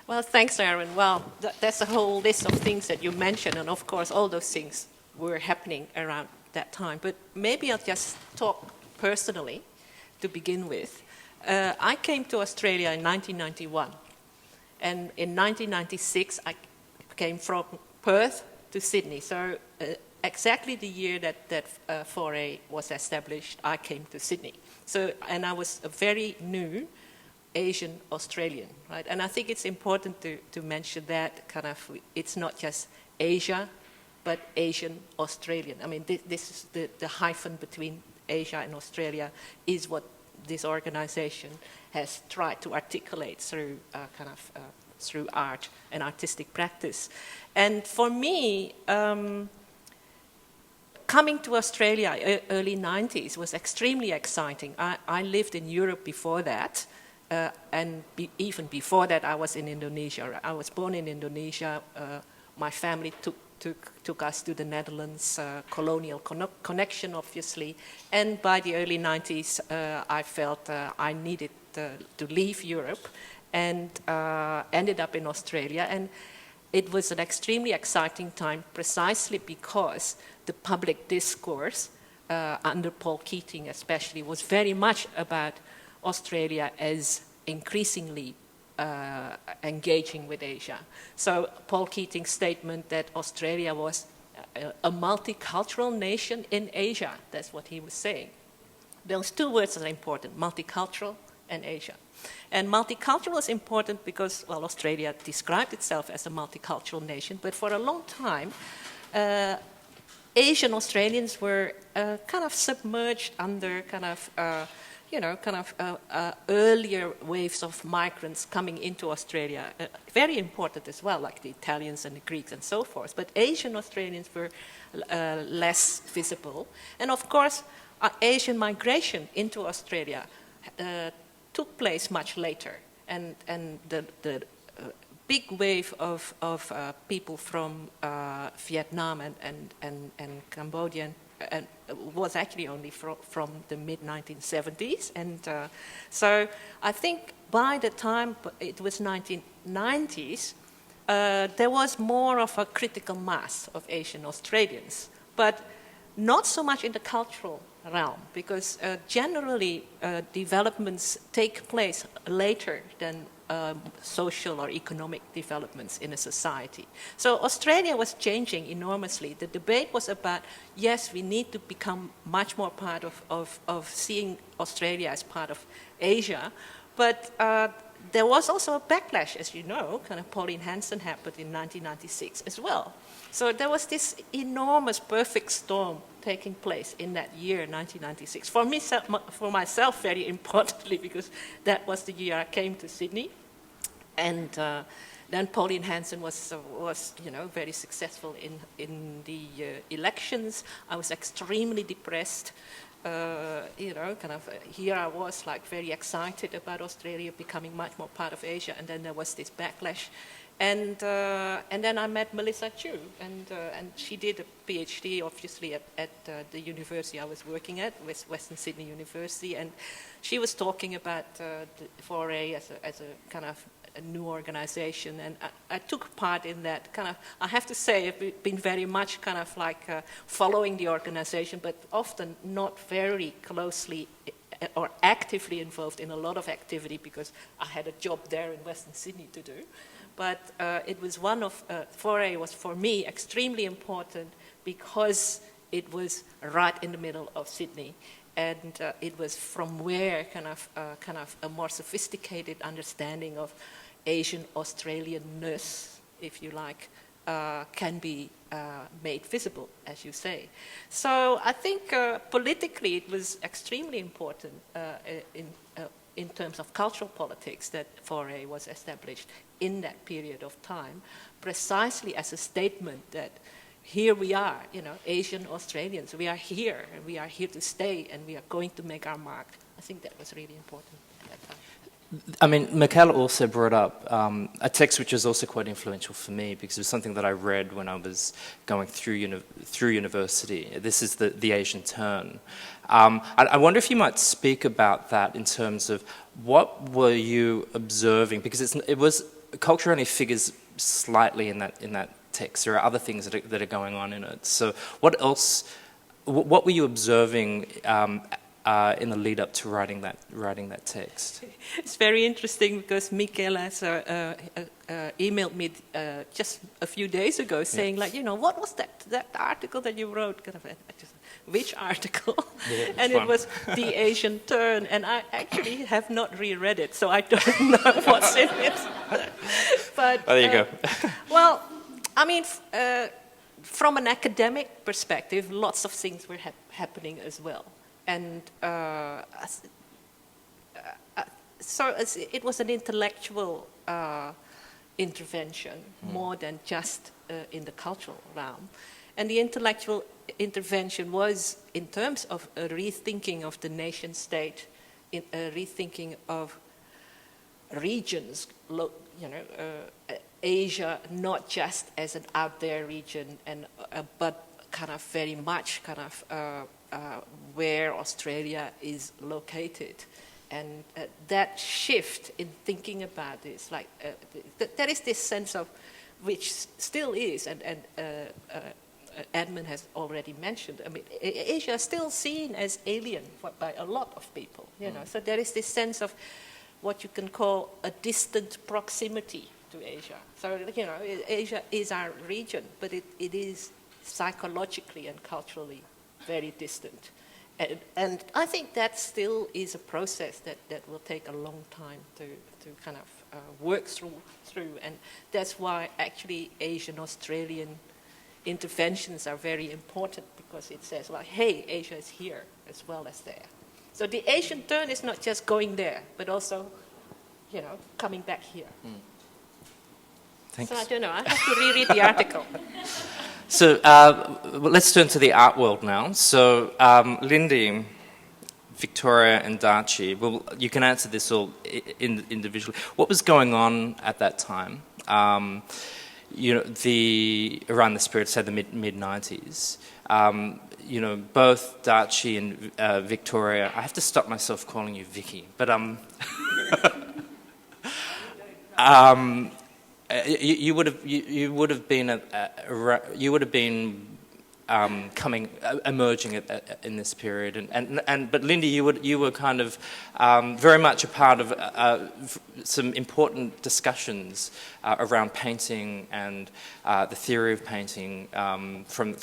Well, thanks, Aaron. Well, that's a whole list of things that you mentioned, and of course, all those things were happening around that time. But maybe I'll just talk personally to begin with. I came to Australia in 1991, and in 1996 I came from Perth to Sydney. So exactly the year that Foray was established, I came to Sydney. So, and I was a very new Asian Australian, right? And I think it's important to mention that kind of, it's not just Asia, but Asian Australian. I mean, this is the hyphen between Asia and Australia is what this organization has tried to articulate through through art and artistic practice. And for me, coming to Australia early 90s was extremely exciting. I lived in Europe before that, and even before that I was in Indonesia. I was born in Indonesia. My family took us to the Netherlands, colonial connection, obviously. And by the early 90s, I felt I needed to leave Europe and ended up in Australia. And it was an extremely exciting time precisely because the public discourse under Paul Keating especially was very much about Australia as increasingly engaging with Asia. So Paul Keating's statement that Australia was a multicultural nation in Asia, that's what he was saying. Those two words are important, multicultural and Asia. And multicultural is important because, well, Australia described itself as a multicultural nation, but for a long time, Asian Australians were kind of submerged under earlier waves of migrants coming into Australia, very important as well, like the Italians and the Greeks and so forth. But Asian Australians were less visible. And of course, Asian migration into Australia took place much later. And the big wave of people from Vietnam and Cambodia was actually only from the mid-1970s. And so I think by the time it was 1990s, there was more of a critical mass of Asian Australians, but not so much in the cultural realm, because generally developments take place later than social or economic developments in a society. So Australia was changing enormously. The debate was about, yes, we need to become much more part of seeing Australia as part of Asia, but there was also a backlash, as you know. Kind of Pauline Hanson happened in 1996 as well. So there was this enormous perfect storm taking place in that year, 1996. For myself, very importantly, because that was the year I came to Sydney. And then Pauline Hanson was very successful in the elections. I was extremely depressed. Here I was like very excited about Australia becoming much more part of Asia, and then there was this backlash. And then I met Melissa Chu, and she did a PhD, obviously, at the university I was working at, Western Sydney University, and she was talking about the 4A as a kind of a new organization, and I took part in that. Kind of, I have to say, I've been very much kind of like following the organization, but often not very closely or actively involved in a lot of activity because I had a job there in Western Sydney to do. But it was 4A was for me extremely important because it was right in the middle of Sydney. And it was from where kind of a more sophisticated understanding of Asian Australianness, if you like, can be made visible, as you say. So I think politically it was extremely important in terms of cultural politics that 4A was established in that period of time, precisely as a statement that here we are, Asian Australians, we are here, and we are here to stay, and we are going to make our mark. I think that was really important at that time. I mean, Michaela also brought up a text which was also quite influential for me because it was something that I read when I was going through university. This is the Asian Turn. I wonder if you might speak about that in terms of what were you observing, because it was culture only figures slightly in that text. There are other things that are going on in it. So what else? What were you observing in the lead up to writing that text? It's very interesting because Michaela emailed me just a few days ago saying, what was that article that you wrote? Which article? Yeah, and it was The Asian Turn, and I actually have not reread it, so I don't know what's in it. But there you go. Well, I mean, from an academic perspective, lots of things were happening as well. And so it was an intellectual intervention more than just in the cultural realm. And the intellectual intervention was in terms of a rethinking of the nation state, a rethinking of regions, Asia not just as an out there region, but kind of very much kind of where Australia is located. And that shift in thinking about this, there is this sense of, which still is, and Edmund has already mentioned, I mean, Asia is still seen as alien by a lot of people, So there is this sense of what you can call a distant proximity to Asia. So, Asia is our region, but it is psychologically and culturally very distant. And I think that still is a process that will take a long time to kind of work through. And that's why actually Asian Australian interventions are very important, because it says, well, hey, Asia is here as well as there. So the Asian Turn is not just going there, but also, coming back here. Thanks. So I don't know, I have to reread the article. So let's turn to the art world now. So Lindy, Victoria and Darchi, well, you can answer this all individually. What was going on at that time? Around this period, say the mid-90s. Both Darchi and Victoria, I have to stop myself calling you Vicky, but you would have been emerging in this period. But Lindy, you were kind of very much a part of some important discussions around painting and the theory of painting from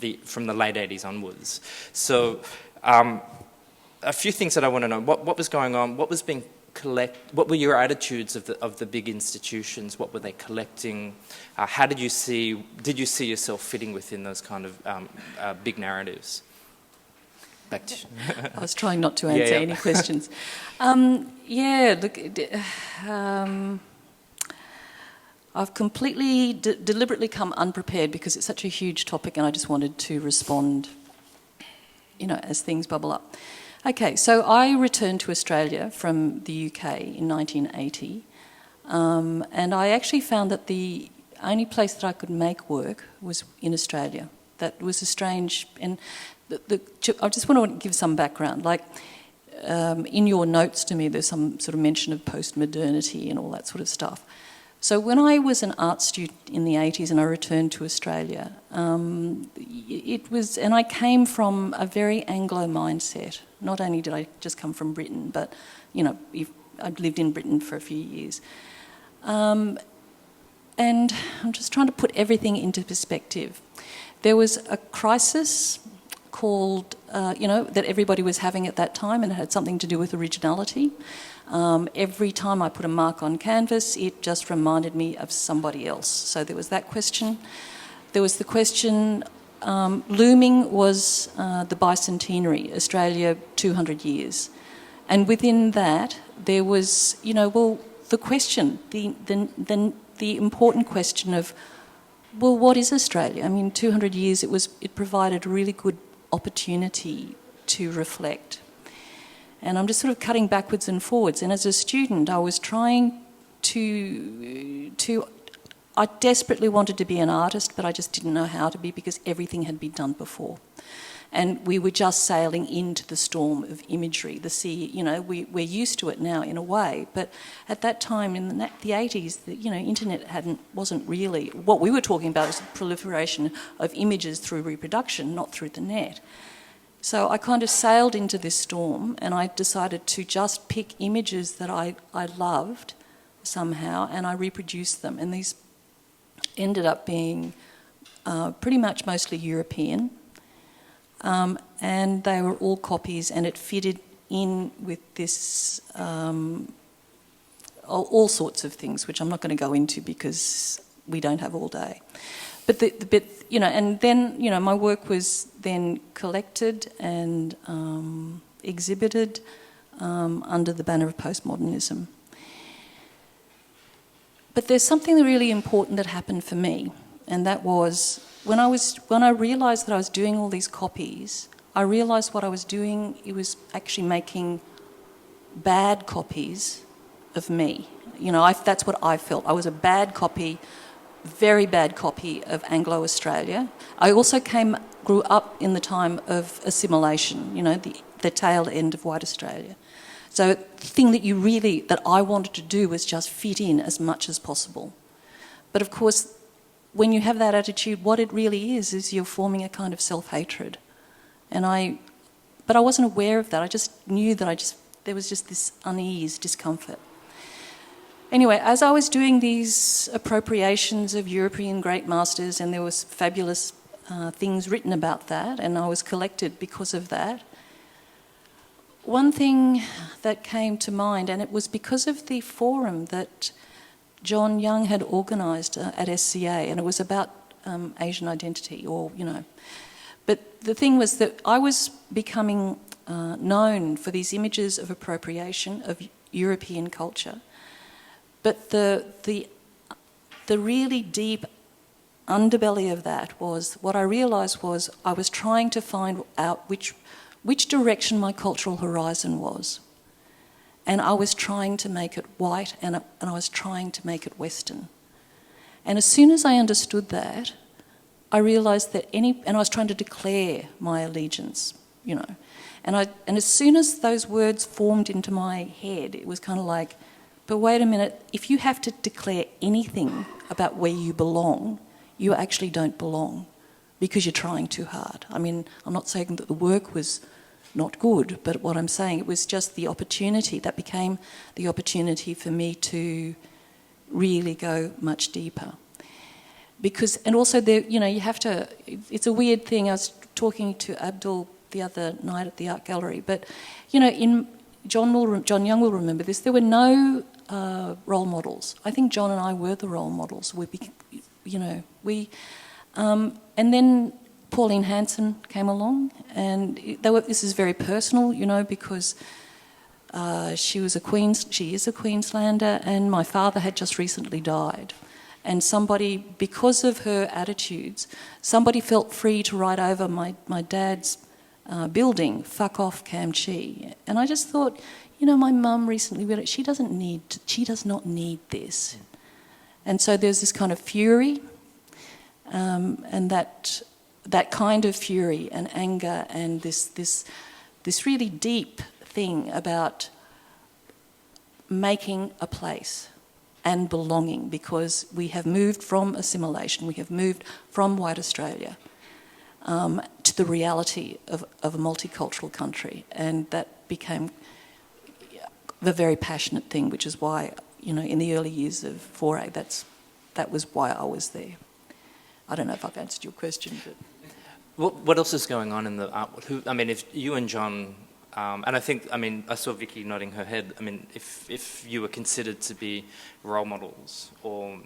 the late 80s onwards. So a few things that I want to know: what was going on? What was being what were your attitudes of the big institutions? What were they collecting? How did you see yourself fitting within those kind of big narratives? Back to I was trying not to answer any questions. I've completely, deliberately come unprepared because it's such a huge topic, and I just wanted to respond, as things bubble up. Okay, so I returned to Australia from the UK in 1980, and I actually found that the only place that I could make work was in Australia. That was a strange... And I just want to give some background. Like, in your notes to me, there's some sort of mention of post-modernity and all that sort of stuff. So when I was an art student in the 80s and I returned to Australia, and I came from a very Anglo mindset. Not only did I just come from Britain, but, I'd lived in Britain for a few years. And I'm just trying to put everything into perspective. There was a crisis called, that everybody was having at that time, and it had something to do with originality. Every time I put a mark on canvas, it just reminded me of somebody else. So there was that question. There was the question, looming was the bicentenary, Australia 200 years. And within that, there was, the question, the important question of, well, what is Australia? I mean, 200 years, it provided a really good opportunity to reflect. And I'm just sort of cutting backwards and forwards. And as a student, I was trying I desperately wanted to be an artist, but I just didn't know how to be because everything had been done before. And we were just sailing into the storm of imagery. The sea, we're used to it now in a way, but at that time in the 80s, internet wasn't really... What we were talking about was the proliferation of images through reproduction, not through the net. So I kind of sailed into this storm, and I decided to just pick images that I loved somehow, and I reproduced them. And these ended up being pretty much mostly European, and they were all copies, and it fitted in with this all sorts of things, which I'm not going to go into because we don't have all day. But and then my work was then collected and exhibited under the banner of postmodernism. But there's something really important that happened for me, and that was when I realised that I was doing all these copies. I realised what I was doing. It was actually making bad copies of me. That's what I felt. I was a bad copy. Very bad copy of Anglo-Australia. I also grew up in the time of assimilation, the tail end of white Australia. So the thing that I wanted to do was just fit in as much as possible. But of course, when you have that attitude, what it really is you're forming a kind of self-hatred. But I wasn't aware of that. I just knew that there was just this unease, discomfort. Anyway, as I was doing these appropriations of European great masters, and there was fabulous things written about that, and I was collected because of that, one thing that came to mind, and it was because of the forum that John Young had organised at SCA, and it was about Asian identity, But the thing was that I was becoming known for these images of appropriation of European culture. But the really deep underbelly of that was, what I realised was I was trying to find out which direction my cultural horizon was. And I was trying to make it white, and I was trying to make it Western. And as soon as I understood that, I realised that and I was trying to declare my allegiance, And as soon as those words formed into my head, it was kind of like, but wait a minute, if you have to declare anything about where you belong, you actually don't belong. because you're trying too hard. I mean, I'm not saying that the work was not good, but what I'm saying, it was just the opportunity that became the opportunity for me to really go much deeper. Because, and also there, you know, you have to, it's a weird thing. I was talking to Abdul the other night at the art gallery, but, you know, John Young will remember this, there were no role models. I think John and I were the role models. And then Pauline Hanson came along, and this is very personal, you know, because she is a Queenslander, and my father had just recently died. And somebody, because of her attitudes, somebody felt free to write over my dad's building, "Fuck off, Cam Chi." And I just thought, you know, my mum recently read it. She does not need this. And so there's this kind of fury, and that kind of fury and anger, and this really deep thing about making a place and belonging, because we have moved from assimilation, we have moved from white Australia to the reality of a multicultural country, and that became the very passionate thing, which is why, you know, in the early years of Foray, that was why I was there. I don't know if I've answered your question, but... What else is going on in the art? I mean, if you and John, and I think, I mean, I saw Vicky nodding her head. I mean, if you were considered to be role models, or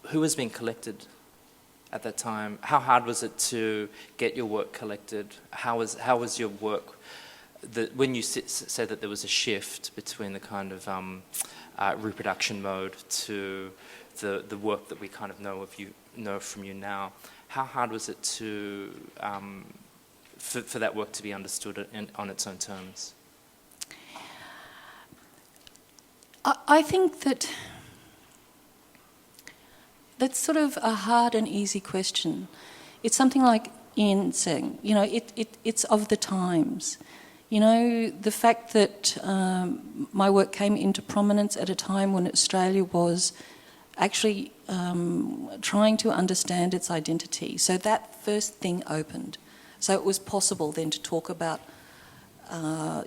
who was being collected at that time? How hard was it to get your work collected? How was your work? When you said that there was a shift between the kind of reproduction mode to the work that we kind of know from you now, how hard was it to for that work to be understood on its own terms? I think that's sort of a hard and easy question. It's something like Ian saying, you know, it's of the times. You know, the fact that my work came into prominence at a time when Australia was actually trying to understand its identity. So that first thing opened. So it was possible then to talk about,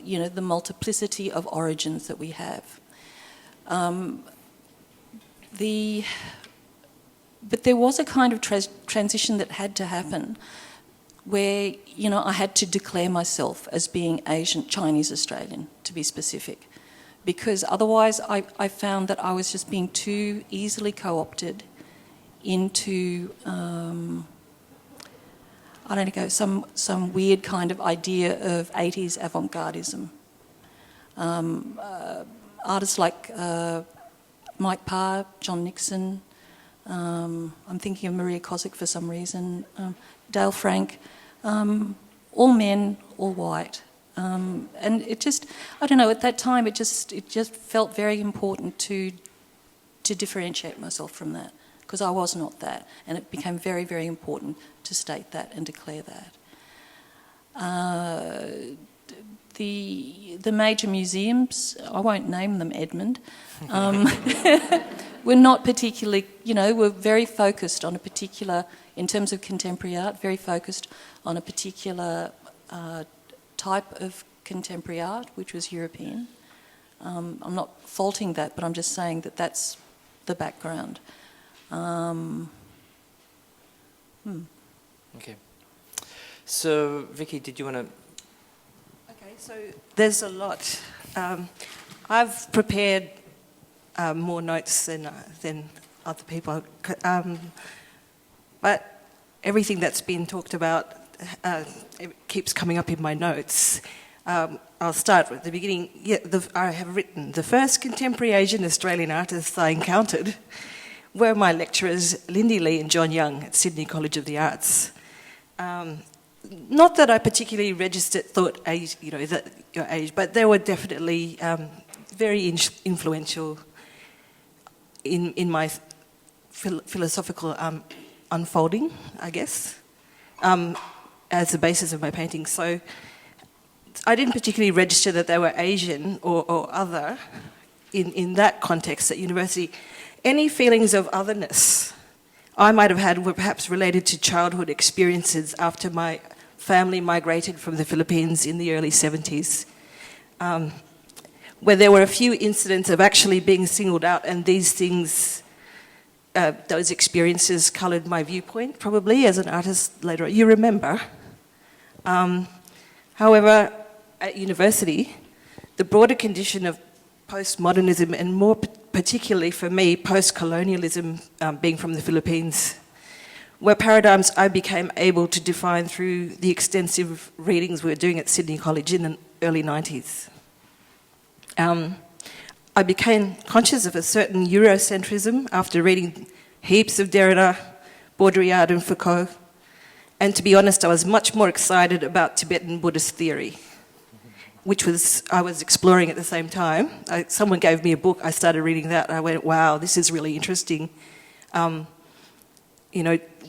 you know, the multiplicity of origins that we have. But there was a kind of transition that had to happen where, you know, I had to declare myself as being Asian, Chinese Australian, to be specific. Because otherwise I found that I was just being too easily co-opted into, I don't know, some weird kind of idea of 80s avant-gardism. Artists like Mike Parr, John Nixon, I'm thinking of Maria Kosick for some reason, Dale Frank, all men, all white. And it just, I don't know, at that time it just felt very important to differentiate myself from that, because I was not that, and it became very, very important to state that and declare that. The major museums, I won't name them, Edmund, were not particularly, you know, were very focused on a particular, in terms of contemporary art, very focused on a particular type of contemporary art, which was European. I'm not faulting that, but I'm just saying that that's the background. Okay. So, Vicky, did you want to... Okay, so there's a lot. I've prepared more notes than other people, but everything that's been talked about it keeps coming up in my notes. I'll start with the beginning. Yeah, I have written, the first contemporary Asian Australian artists I encountered were my lecturers Lindy Lee and John Young at Sydney College of the Arts. Not that I particularly thought age, you know, that your age, but they were definitely very influential in my philosophical unfolding, I guess, as the basis of my painting. So I didn't particularly register that they were Asian or other in that context at university. Any feelings of otherness I might have had were perhaps related to childhood experiences after my family migrated from the Philippines in the early 70s, where there were a few incidents of actually being singled out, and these things, those experiences coloured my viewpoint, probably, as an artist later on. You remember. However, at university, the broader condition of postmodernism, and more particularly for me, post-colonialism, being from the Philippines, were paradigms I became able to define through the extensive readings we were doing at Sydney College in the early 90s. I became conscious of a certain Eurocentrism after reading heaps of Derrida, Baudrillard and Foucault. And to be honest, I was much more excited about Tibetan Buddhist theory, which I was exploring at the same time. Someone gave me a book, I started reading that, and I went, wow, this is really interesting.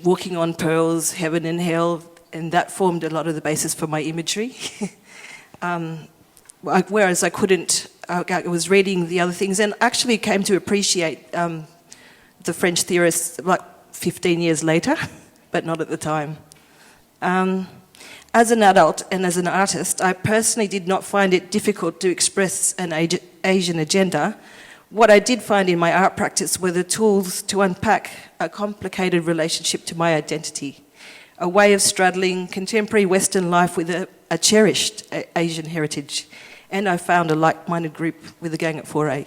Walking on pearls, heaven and hell, and that formed a lot of the basis for my imagery. Whereas I was reading the other things and actually came to appreciate the French theorists like 15 years later, but not at the time. As an adult and as an artist, I personally did not find it difficult to express an Asian agenda. What I did find in my art practice were the tools to unpack a complicated relationship to my identity, a way of straddling contemporary Western life with a cherished Asian heritage. And I found a like-minded group with the gang at 4A.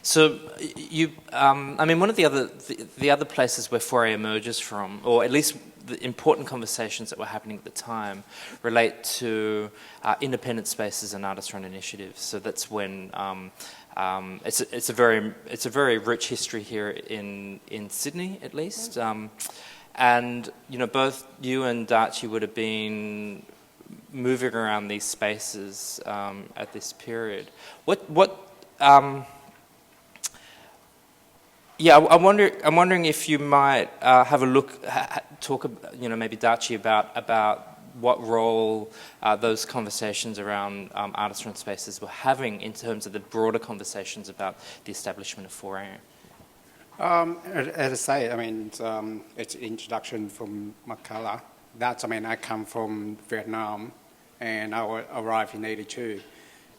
So you, one of the other places where 4A emerges from, or at least the important conversations that were happening at the time, relate to independent spaces and artist-run initiatives. So that's when it's a very rich history here in Sydney, at least, and both you and Darchi would have been moving around these spaces at this period. I'm wondering if you might have a look, talk, maybe Darchi about what role those conversations around artist-run spaces were having in terms of the broader conversations about the establishment of 4A. As I say, it's an introduction from Makala. I come from Vietnam, and I arrived in '82.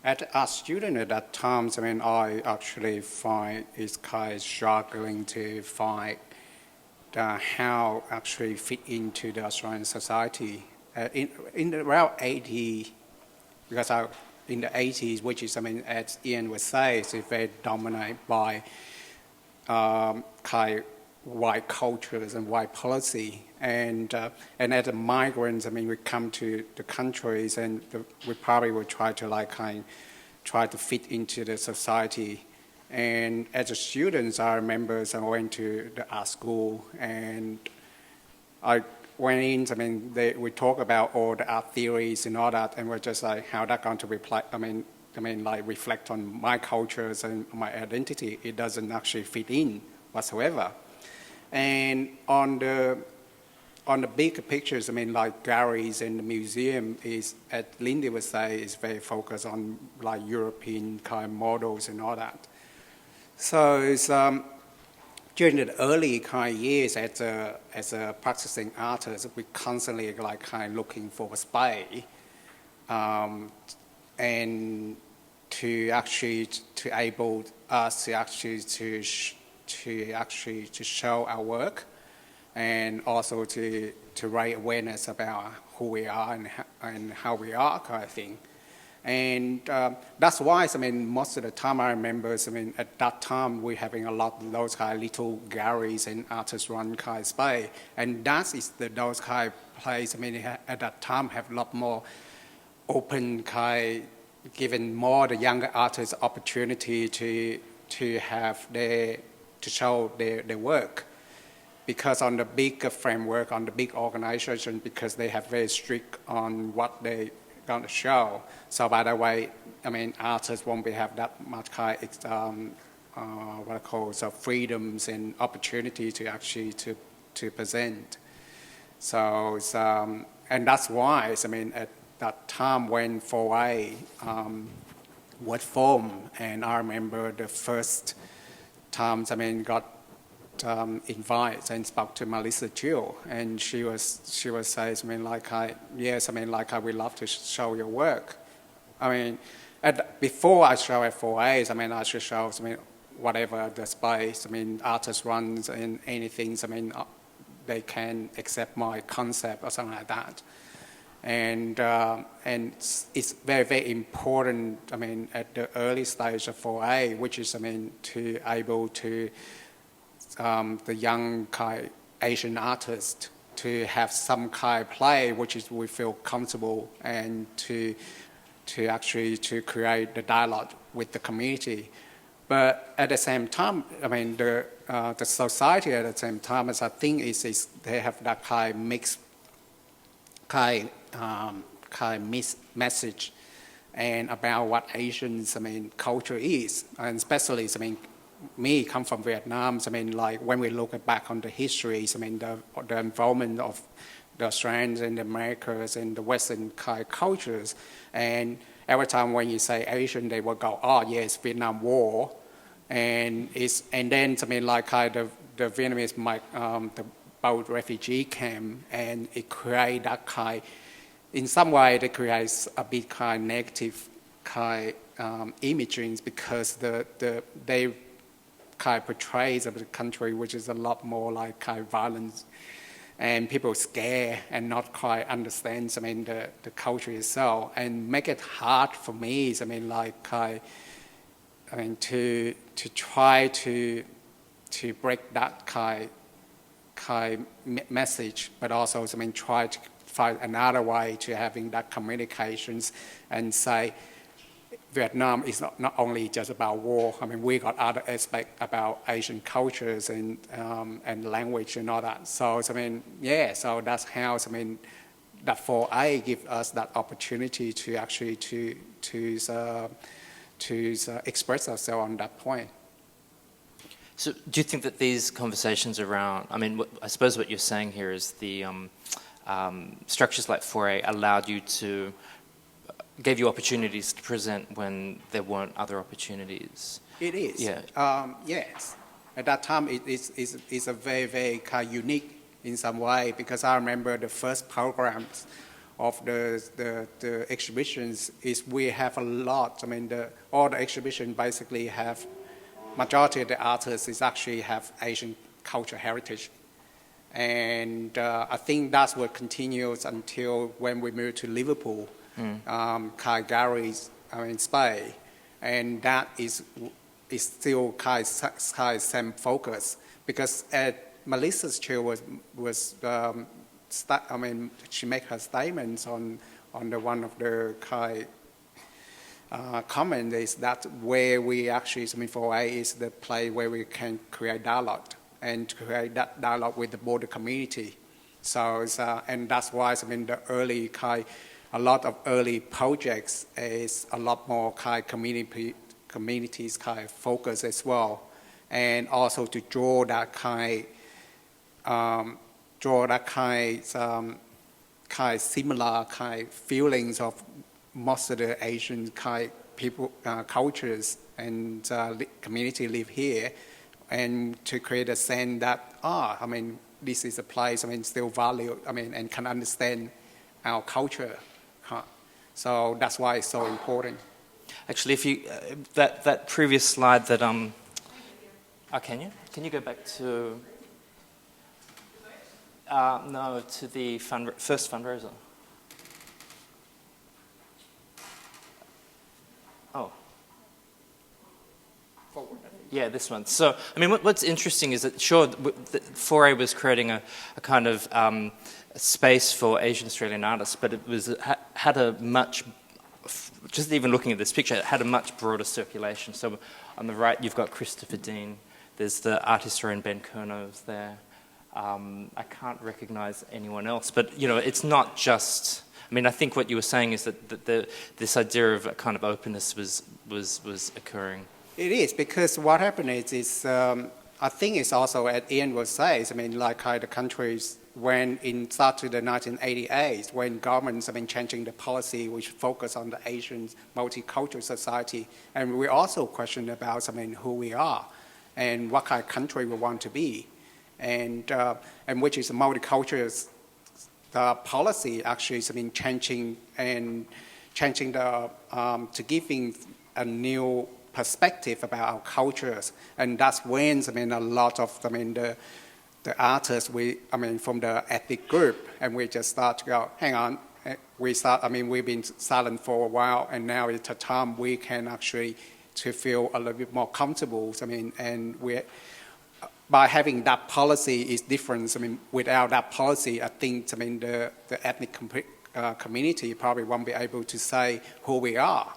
As a student at that time, I actually find it's kind of struggling to find how actually fit into the Australian society. In around 80, because in the 80s, which is, as Ian was saying, it's very dominated by kind of white cultures and white policy. And as a migrants, we come to the countries, and we probably will try to fit into the society. And as a student, I remember I went to the art school, and I went in. We talk about all the art theories and all that, and we're just like, how that going to reflect on my cultures and my identity. It doesn't actually fit in whatsoever. And on the bigger pictures, galleries and the museum is, as Lindy would say, is very focused on European kind of models and all that. So it's, during the early kind of years as a practicing artist, we constantly looking for a space, and to able us to show our work, and also to raise awareness about who we are and how we are, kind of thing. And that's why, most of the time I remember, at that time we're having a lot of those kind of little galleries and artist-run kind of space. And that is those kind of places, at that time have a lot more open kind, giving more the younger artists opportunity to show their work. Because on the big framework, on the big organization, because they have very strict on what they going to show. So by the way, artists won't have that much kind of freedoms and opportunity to actually to present. So it's, and that's why at that time when 4A was formed, and I remember the first times got invite and spoke to Melissa Chiu, and she was saying, I mean, like, I would love to show your work. I mean, before I show at 4As, I mean, I should show, I mean, whatever the space, I mean, artist runs and anything, I mean, they can accept my concept or something like that. And it's very, very important, I mean, at the early stage of 4A, which is, I mean, to able to, the young kind Asian artist to have some kind of play, which is we feel comfortable, and to actually to create the dialogue with the community. But at the same time, I mean, the society at the same time, as I think, is they have that kind of mixed message and about what Asians, I mean, culture is, and especially, I mean, me come from Vietnam. I mean, like when we look back on the histories, I mean, the involvement of the Australians and the Americans and the Western kind of cultures, and every time when you say Asian, they will go, oh yes, Vietnam War, and then I mean, like the Vietnamese the boat refugee camp, and it create that kind. In some way, it creates a bit kind of negative kind imaging, because they kind of portrays of the country which is a lot more like kind of violence, and people scare and not quite understand, I mean, the culture itself, and make it hard for me, I mean, like to try to break that kind message, but also, I mean, try to find another way to having that communications and say Vietnam is not only just about war. I mean, we got other aspects about Asian cultures and language and all that. So I mean, yeah. So that's how, I mean, that 4A gives us that opportunity to actually to express ourselves on that point. So do you think that these conversations around, I mean, I suppose what you're saying here is the structures like 4A allowed you to, gave you opportunities to present when there weren't other opportunities? It is. Yeah. Yes. At that time, it's a very, very kind of unique in some way, because I remember the first programs of the exhibitions is we have a lot. I mean, all the exhibitions basically have, majority of the artists is actually have Asian culture heritage. And I think that's what continues until when we moved to Liverpool, kind of galleries, I mean, Spain, and that is still kind of same focus, because at Melissa's chair was I mean, she made her statements on the one of the kind comment is that where we actually, I mean, 4A is the place where we can create dialogue and to create that dialogue with the border community. So, and that's why, I mean, the early kind, a lot of early projects is a lot more kind communities kind of focus as well, and also to draw that kind similar kind feelings of most of the Asian kind people cultures and community live here, and to create a sense that I mean, this is a place, I mean, still value, I mean, and can understand our culture. So that's why it's so important. Actually, if you that previous slide that can you go back to no, to the first fundraiser. Oh. Forward. Yeah, this one. So, I mean, what's interesting is that, sure, 4A was creating a kind of space for Asian Australian artists, but it was had a much, just even looking at this picture, it had a much broader circulation. So on the right, you've got Christopher Dean. There's the art historian Ben Kernows there. I can't recognise anyone else, but you know, it's not just. I mean, I think what you were saying is that this idea of a kind of openness was occurring. It is, because what happened is I think it's also, as Ian was saying, I mean, like how the countries, when in started the 1988, when governments have been changing the policy which focus on the Asian multicultural society, and we also question about, I mean, who we are. and what kind of country we want to be, and which is a multicultural policy actually has been changing the to giving a new perspective about our cultures, and that's when a lot of the artists from the ethnic group, and we just start to go, hang on, we've been silent for a while, and now it's a time we can actually to feel a little bit more comfortable. And by having that policy is different. Without that policy, I think the ethnic community probably won't be able to say who we are.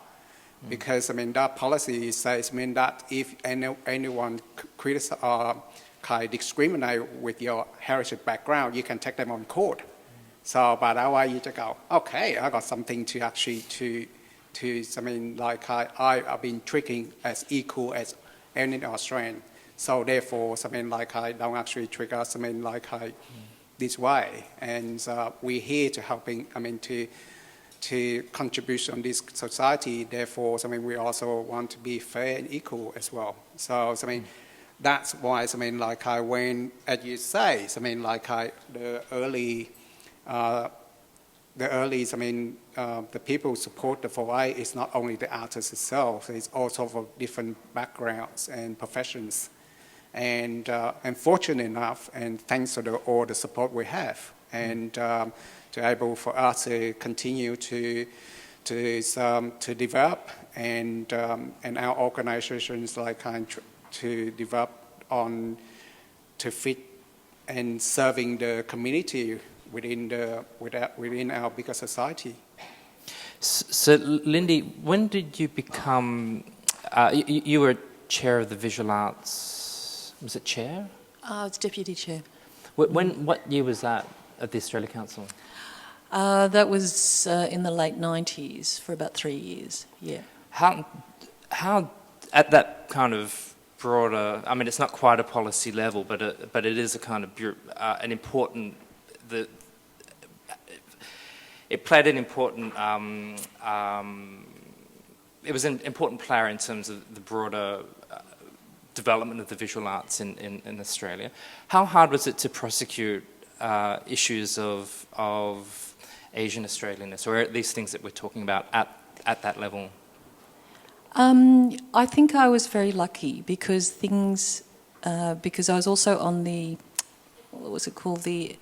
Because that policy says that if anyone kind of discriminate with your heritage background, you can take them on court. So, but that way you just go, okay, I got something to actually I've been treating as equal as any Australian. So therefore, I don't actually treat us this way. And we're here to helping, to contribute on this society. Therefore, we also want to be fair and equal as well. So, that's why, when, as you say, the people who support the 4A is not only the artists itself, it's also for different backgrounds and professions. And fortunate enough, and thanks to all the support we have, and to able for us to continue to develop, and our organizations to develop on to fit and serving the community within our bigger society. So, Lindy, when did you become? You were chair of the visual arts. Was it chair? I was deputy chair. What year was that at the Australia Council? That was in the late 90s for about 3 years. Yeah. How at that kind of broader, I mean, it's not quite a policy level, but it is a kind of an important. It played an important. It was an important player in terms of the broader development of the visual arts in Australia. How hard was it to prosecute issues of Asian Australianness, or these things that we're talking about at that level? I think I was very lucky because because I was also on the, what was it called, the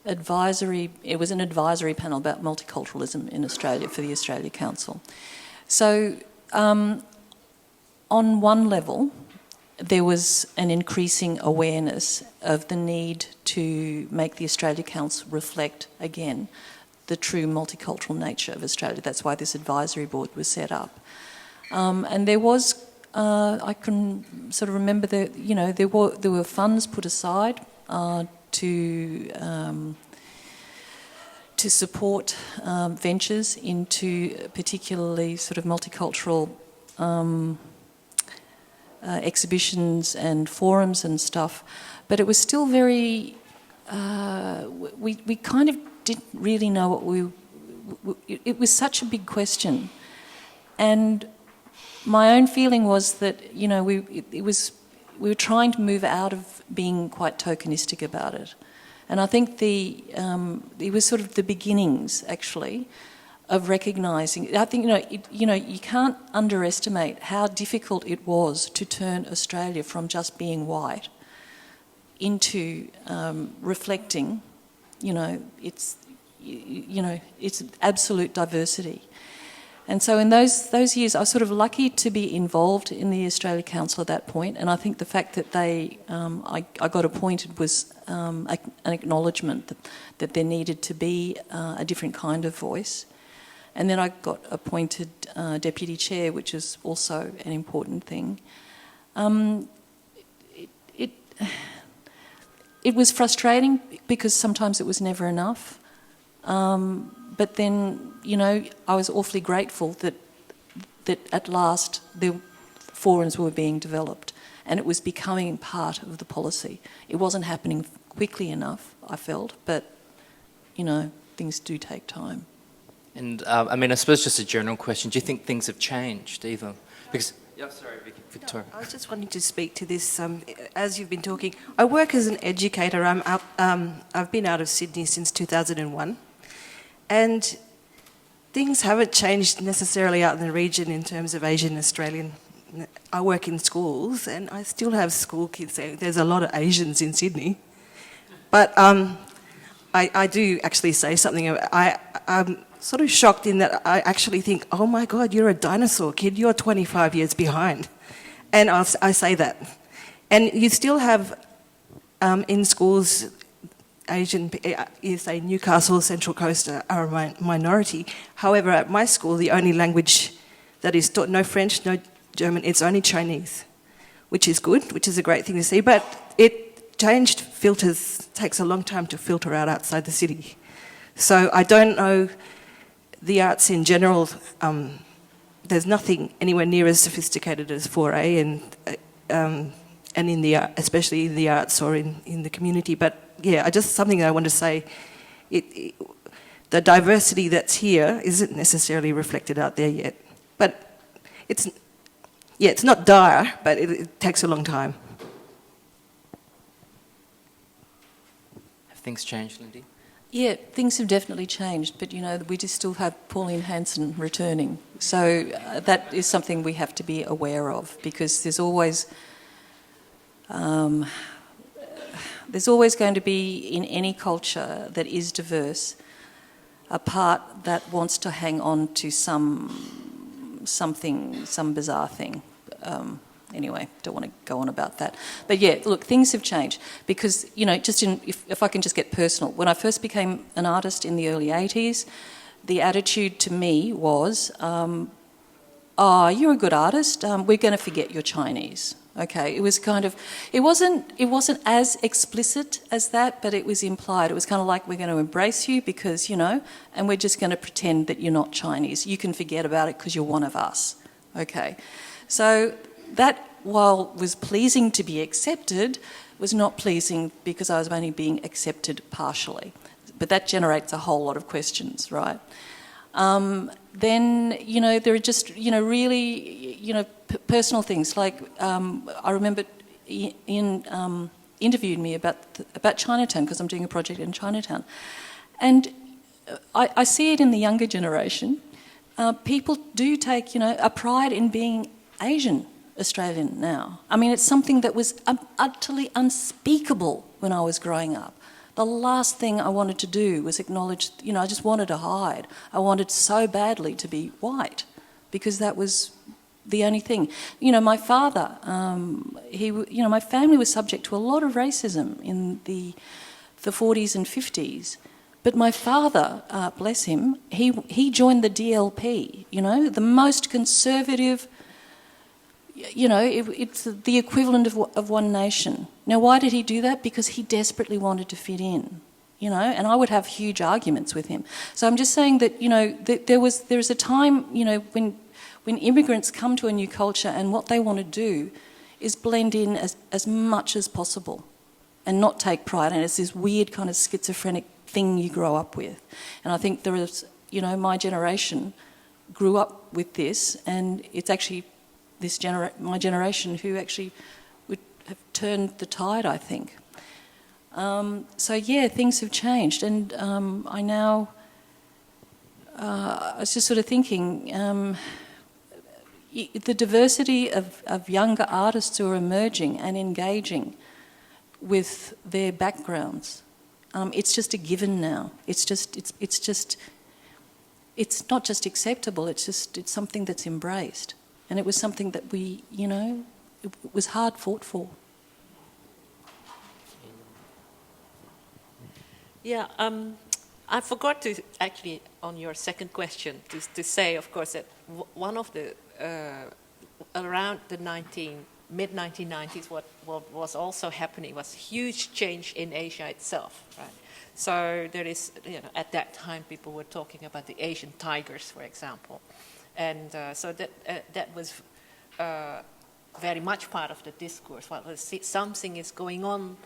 advisory, it was an advisory panel about multiculturalism in Australia for the Australia Council. So on one level, there was an increasing awareness of the need to make the Australia Council reflect, again, the true multicultural nature of Australia. That's why this advisory board was set up. And there was, I can sort of remember that, there were funds put aside to support ventures into particularly sort of multicultural exhibitions and forums and stuff, but it was still very. We kind of didn't really know what it was such a big question, and my own feeling was that we were trying to move out of being quite tokenistic about it, and I think it was sort of the beginnings actually of recognising. I think you can't underestimate how difficult it was to turn Australia from just being white into reflecting, its absolute diversity. And so in those years, I was sort of lucky to be involved in the Australia Council at that point, and I think the fact that I got appointed was an acknowledgement that there needed to be a different kind of voice. And then I got appointed deputy chair, which is also an important thing. It was frustrating because sometimes it was never enough. But then, I was awfully grateful that at last the forums were being developed and it was becoming part of the policy. It wasn't happening quickly enough, I felt, but, things do take time. And I suppose just a general question, do you think things have changed either? Because Yeah, sorry, Victoria. I was just wanting to speak to this. As you've been talking, I work as an educator. I've been out of Sydney since 2001, and things haven't changed necessarily out in the region in terms of Asian Australian. I work in schools, and I still have school kids saying there's a lot of Asians in Sydney. But I do actually say something. I'm sort of shocked in that I actually think, oh my God, you're a dinosaur kid, you're 25 years behind. And I say that. And you still have in schools, Asian, you say Newcastle, Central Coast are a minority. However, at my school, the only language that is taught, no French, no German, it's only Chinese, which is good, which is a great thing to see. But changed filters takes a long time to filter out outside the city. So I don't know the arts in general. There's nothing anywhere near as sophisticated as 4A and in the especially in the arts or in the community. But yeah, just something that I want to say. The diversity that's here isn't necessarily reflected out there yet. But it's not dire, but it takes a long time. Have things changed, Lindy? Yeah, things have definitely changed, but we just still have Pauline Hanson returning. So that is something we have to be aware of, because there's always going to be, in any culture that is diverse, a part that wants to hang on to some bizarre thing. Anyway, don't want to go on about that. But yeah, look, things have changed because, if I can just get personal, when I first became an artist in the early 80s, the attitude to me was, you're a good artist, we're going to forget you're Chinese. Okay, it was it wasn't as explicit as that, but it was implied. It was kind of like, we're going to embrace you because, and we're just going to pretend that you're not Chinese. You can forget about it because you're one of us. Okay, so that, while was pleasing to be accepted, was not pleasing because I was only being accepted partially. But that generates a whole lot of questions, right? Then, there are just, really, personal things. Like, I remember Ian interviewed me about Chinatown, because I'm doing a project in Chinatown. And I see it in the younger generation. People do take, a pride in being Asian Australian now. I mean, it's something that was utterly unspeakable when I was growing up. The last thing I wanted to do was acknowledge, I just wanted to hide. I wanted so badly to be white because that was the only thing. My father, my family was subject to a lot of racism in the 40s and 50s. But my father, bless him, he joined the DLP, the most conservative. It's the equivalent of One Nation. Now, why did he do that? Because he desperately wanted to fit in, and I would have huge arguments with him. So I'm just saying that, there is a time, when immigrants come to a new culture and what they want to do is blend in as much as possible and not take pride. And it's this weird kind of schizophrenic thing you grow up with. And I think there is, my generation grew up with this, and it's actually my generation who actually would have turned the tide, I think. So yeah, things have changed, and I was just sort of thinking, the diversity of younger artists who are emerging and engaging with their backgrounds, it's just a given now. It's not just acceptable. It's something that's embraced. And it was something that it was hard fought for. Yeah, I forgot to actually, on your second question, to say, of course, that one of the, around the mid-1990s, what was also happening was huge change in Asia itself, right? So there is, at that time, people were talking about the Asian tigers, for example. And so that was very much part of the discourse. Well, something is going on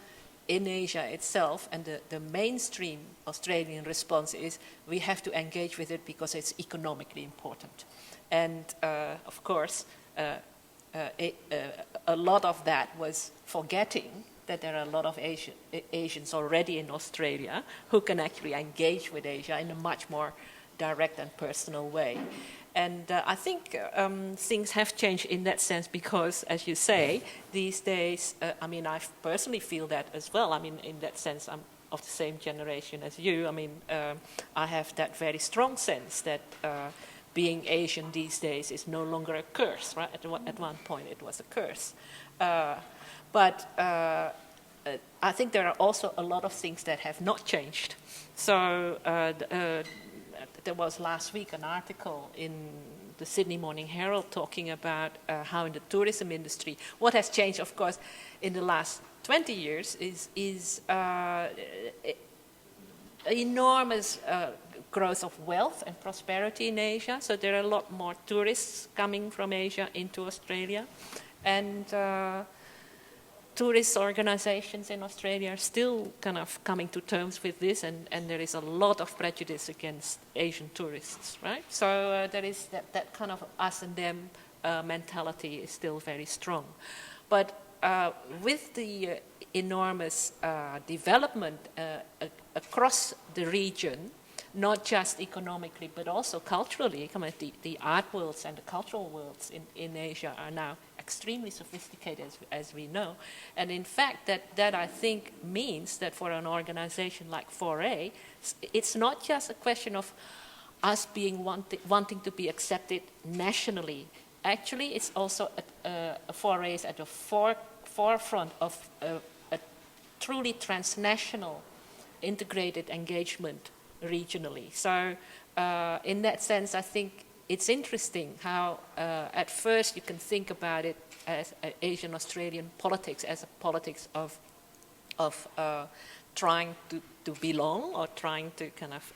in Asia itself, and the mainstream Australian response is we have to engage with it because it's economically important. And of course, a lot of that was forgetting that there are a lot of Asians already in Australia who can actually engage with Asia in a much more direct and personal way. And I think things have changed in that sense because, as you say, these days, I mean, I personally feel that as well. I mean, in that sense, I'm of the same generation as you. I mean, I have that very strong sense that being Asian these days is no longer a curse, right? At one point it was a curse. But I think there are also a lot of things that have not changed. So there was last week an article in the Sydney Morning Herald talking about how in the tourism industry, what has changed, of course, in the last 20 years is enormous growth of wealth and prosperity in Asia. So there are a lot more tourists coming from Asia into Australia. And tourist organizations in Australia are still kind of coming to terms with this, and there is a lot of prejudice against Asian tourists, right? So there is that kind of us and them mentality is still very strong. But with the enormous development across the region, not just economically but also culturally, the art worlds and the cultural worlds in Asia are now extremely sophisticated, as we know. And in fact, that I think means that for an organization like 4A, it's not just a question of us being wanting to be accepted nationally. Actually, it's also 4A is at the forefront of a truly transnational integrated engagement regionally. So in that sense, I think it's interesting how at first you can think about it as Asian Australian politics as a politics of trying to belong or trying to kind of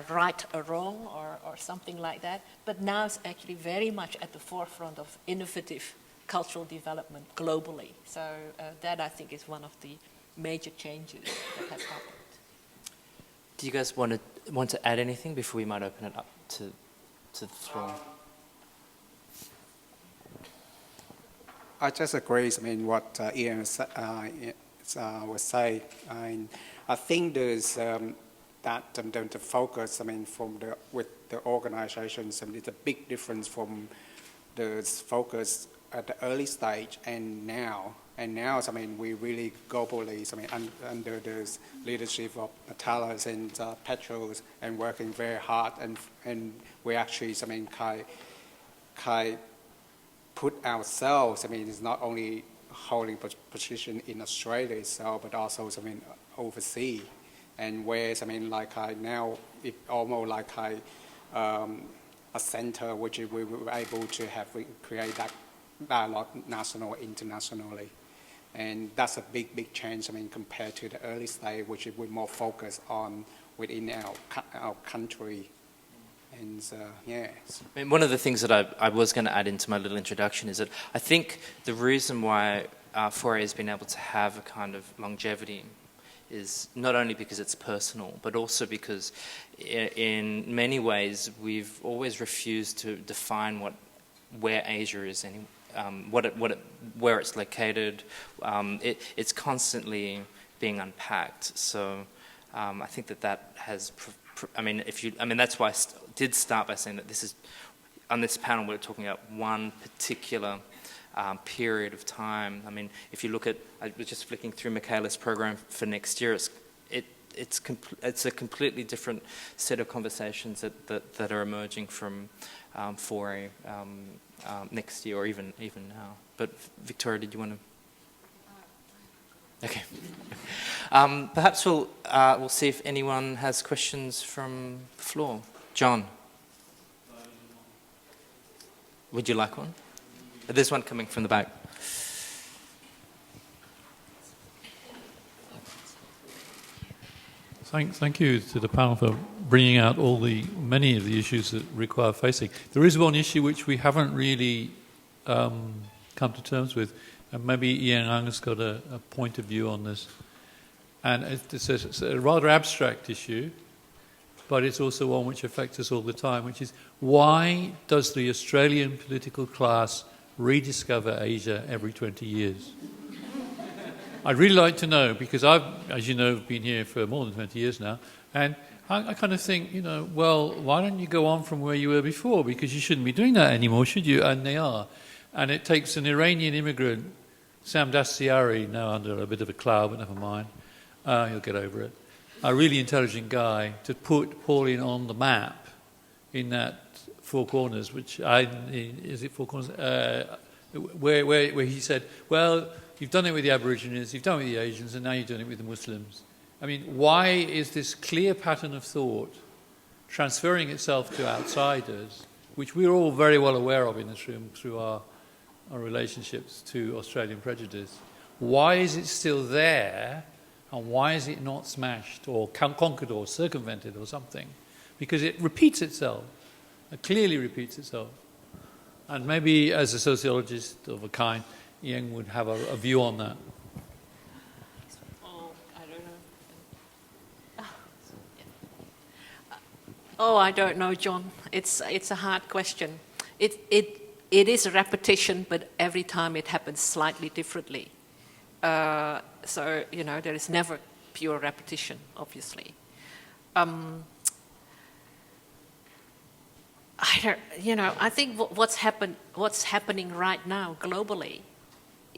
right a wrong or something like that. But now it's actually very much at the forefront of innovative cultural development globally. So that I think is one of the major changes that has happened. Do you guys want to add anything before we might open it up to the floor? I just agree. I mean, what Ian was saying. I think there's that the focus. I mean, with the organizations, I mean, it's a big difference from the focus at the early stage and now. And now, I mean, we really globally, I mean, under the leadership of Natalas and Petros, and working very hard, and we actually, I mean, kind put ourselves, I mean, it's not only holding position in Australia itself, but also, I mean, overseas, and where, I mean, like now, it almost like a center which we were able to have create that dialogue national, internationally. And that's a big change, I mean, compared to the early stage, which we're more focused on within our country. And yes. I mean, one of the things that I was going to add into my little introduction is that I think the reason why 4A has been able to have a kind of longevity is not only because it's personal, but also because in many ways we've always refused to define where Asia is anyway. Where it's located, it's constantly being unpacked. So I think that has. I mean, that's why I did start by saying that this is on this panel we're talking about one particular period of time. I mean, if you look at, I was just flicking through Michaela's program for next year. It's a completely different set of conversations that are emerging from 4A. Next year or even now. But Victoria, did you want to? Okay. Perhaps we'll see if anyone has questions from the floor. John, would you like one? There's one coming from the back. Thank you to the panel for bringing out many of the issues that require facing. There is one issue which we haven't really come to terms with, and maybe Ian Ang's got a point of view on this. And it's a rather abstract issue, but it's also one which affects us all the time, which is why does the Australian political class rediscover Asia every 20 years? I'd really like to know, because I've, as you know, been here for more than 20 years now, and I kind of think, well, why don't you go on from where you were before? Because you shouldn't be doing that anymore, should you? And they are. And it takes an Iranian immigrant, Sam Dastiari, now under a bit of a cloud, but never mind, he'll get over it, a really intelligent guy, to put Pauline on the map in that Four Corners, is it Four Corners? Where he said, well, you've done it with the Aborigines, you've done it with the Asians, and now you're doing it with the Muslims. I mean, why is this clear pattern of thought transferring itself to outsiders, which we're all very well aware of in this room through our relationships to Australian prejudice? Why is it still there, and why is it not smashed or conquered or circumvented or something? Because it repeats itself. It clearly repeats itself. And maybe as a sociologist of a kind, Ian would have a view on that. I don't know, John. It's a hard question. It is a repetition, but every time it happens slightly differently. So there is never pure repetition, obviously. I think what's happening right now globally,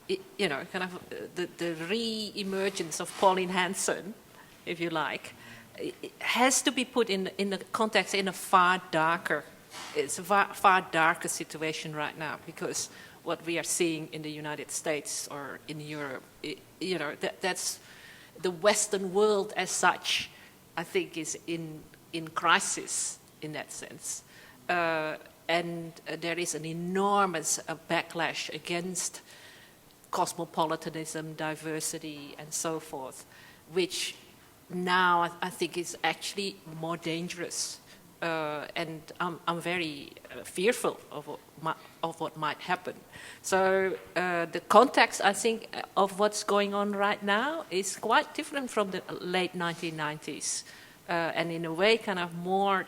kind of the re-emergence of Pauline Hanson, if you like, it has to be put in the context in a far darker situation right now, because what we are seeing in the United States or in Europe, that's the Western world as such, I think, is in crisis in that sense. And there is an enormous backlash against cosmopolitanism, diversity, and so forth, which now I think is actually more dangerous. And I'm very fearful of what might happen. So the context, I think, of what's going on right now is quite different from the late 1990s, and in a way kind of more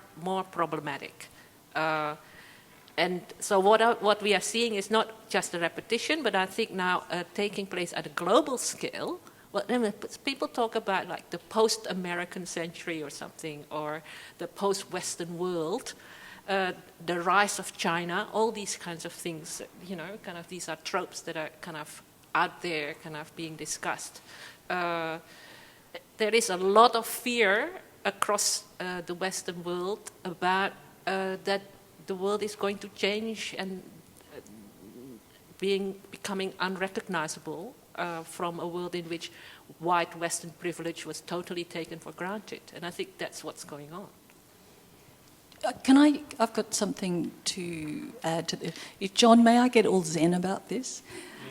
problematic. And so what we are seeing is not just a repetition, but I think now taking place at a global scale. Well, people talk about like the post-American century or something, or the post-Western world, the rise of China, all these kinds of things, kind of these are tropes that are kind of out there, kind of being discussed. There is a lot of fear across the Western world about that the world is going to change and becoming unrecognizable from a world in which white Western privilege was totally taken for granted. And I think that's what's going on. I've got something to add to this. John, may I get all zen about this?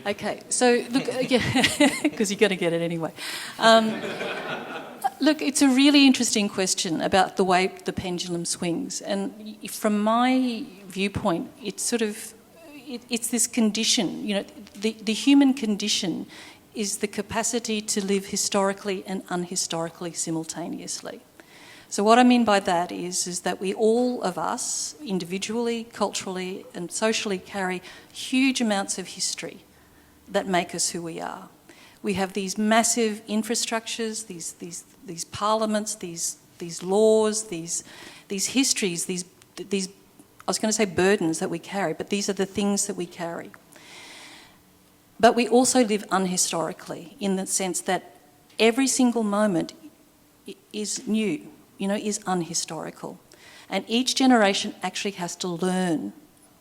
Okay, so look, because you're going to get it anyway. Look, it's a really interesting question about the way the pendulum swings. And from my viewpoint, it's sort of, it's this condition, the human condition is the capacity to live historically and unhistorically simultaneously. So what I mean by that is that we all of us, individually, culturally and socially, carry huge amounts of history that make us who we are. We have these massive infrastructures, these parliaments, these laws, these histories, these I was going to say burdens that we carry, but these are the things that we carry. But we also live unhistorically in the sense that every single moment is new, is unhistorical. And each generation actually has to learn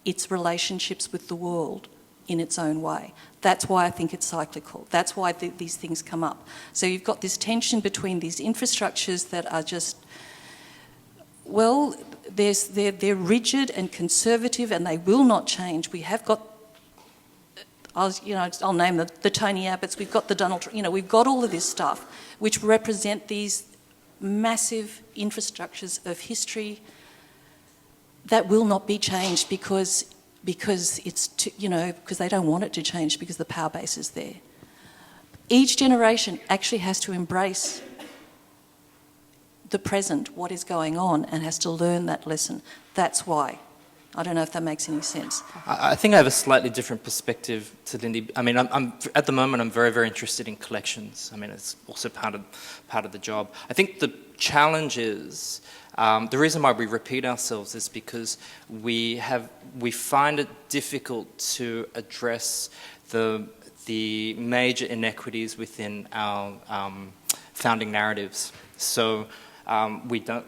its relationships with the world in its own way. That's why I think it's cyclical. That's why these things come up. So you've got this tension between these infrastructures that are just, well, they're rigid and conservative and they will not change. We have got, I'll name the Tony Abbotts, we've got the Donald Trump, we've got all of this stuff which represent these massive infrastructures of history that will not be changed because it's because they don't want it to change because the power base is there. Each generation actually has to embrace the present, what is going on, and has to learn that lesson. That's why I don't know if that makes any sense. I think I have a slightly different perspective to Lindy. I mean, I'm at the moment I'm very, very interested in collections. I mean, it's also part of the job. I think the challenge is the reason why we repeat ourselves is because we find it difficult to address the major inequities within our founding narratives. So we don't.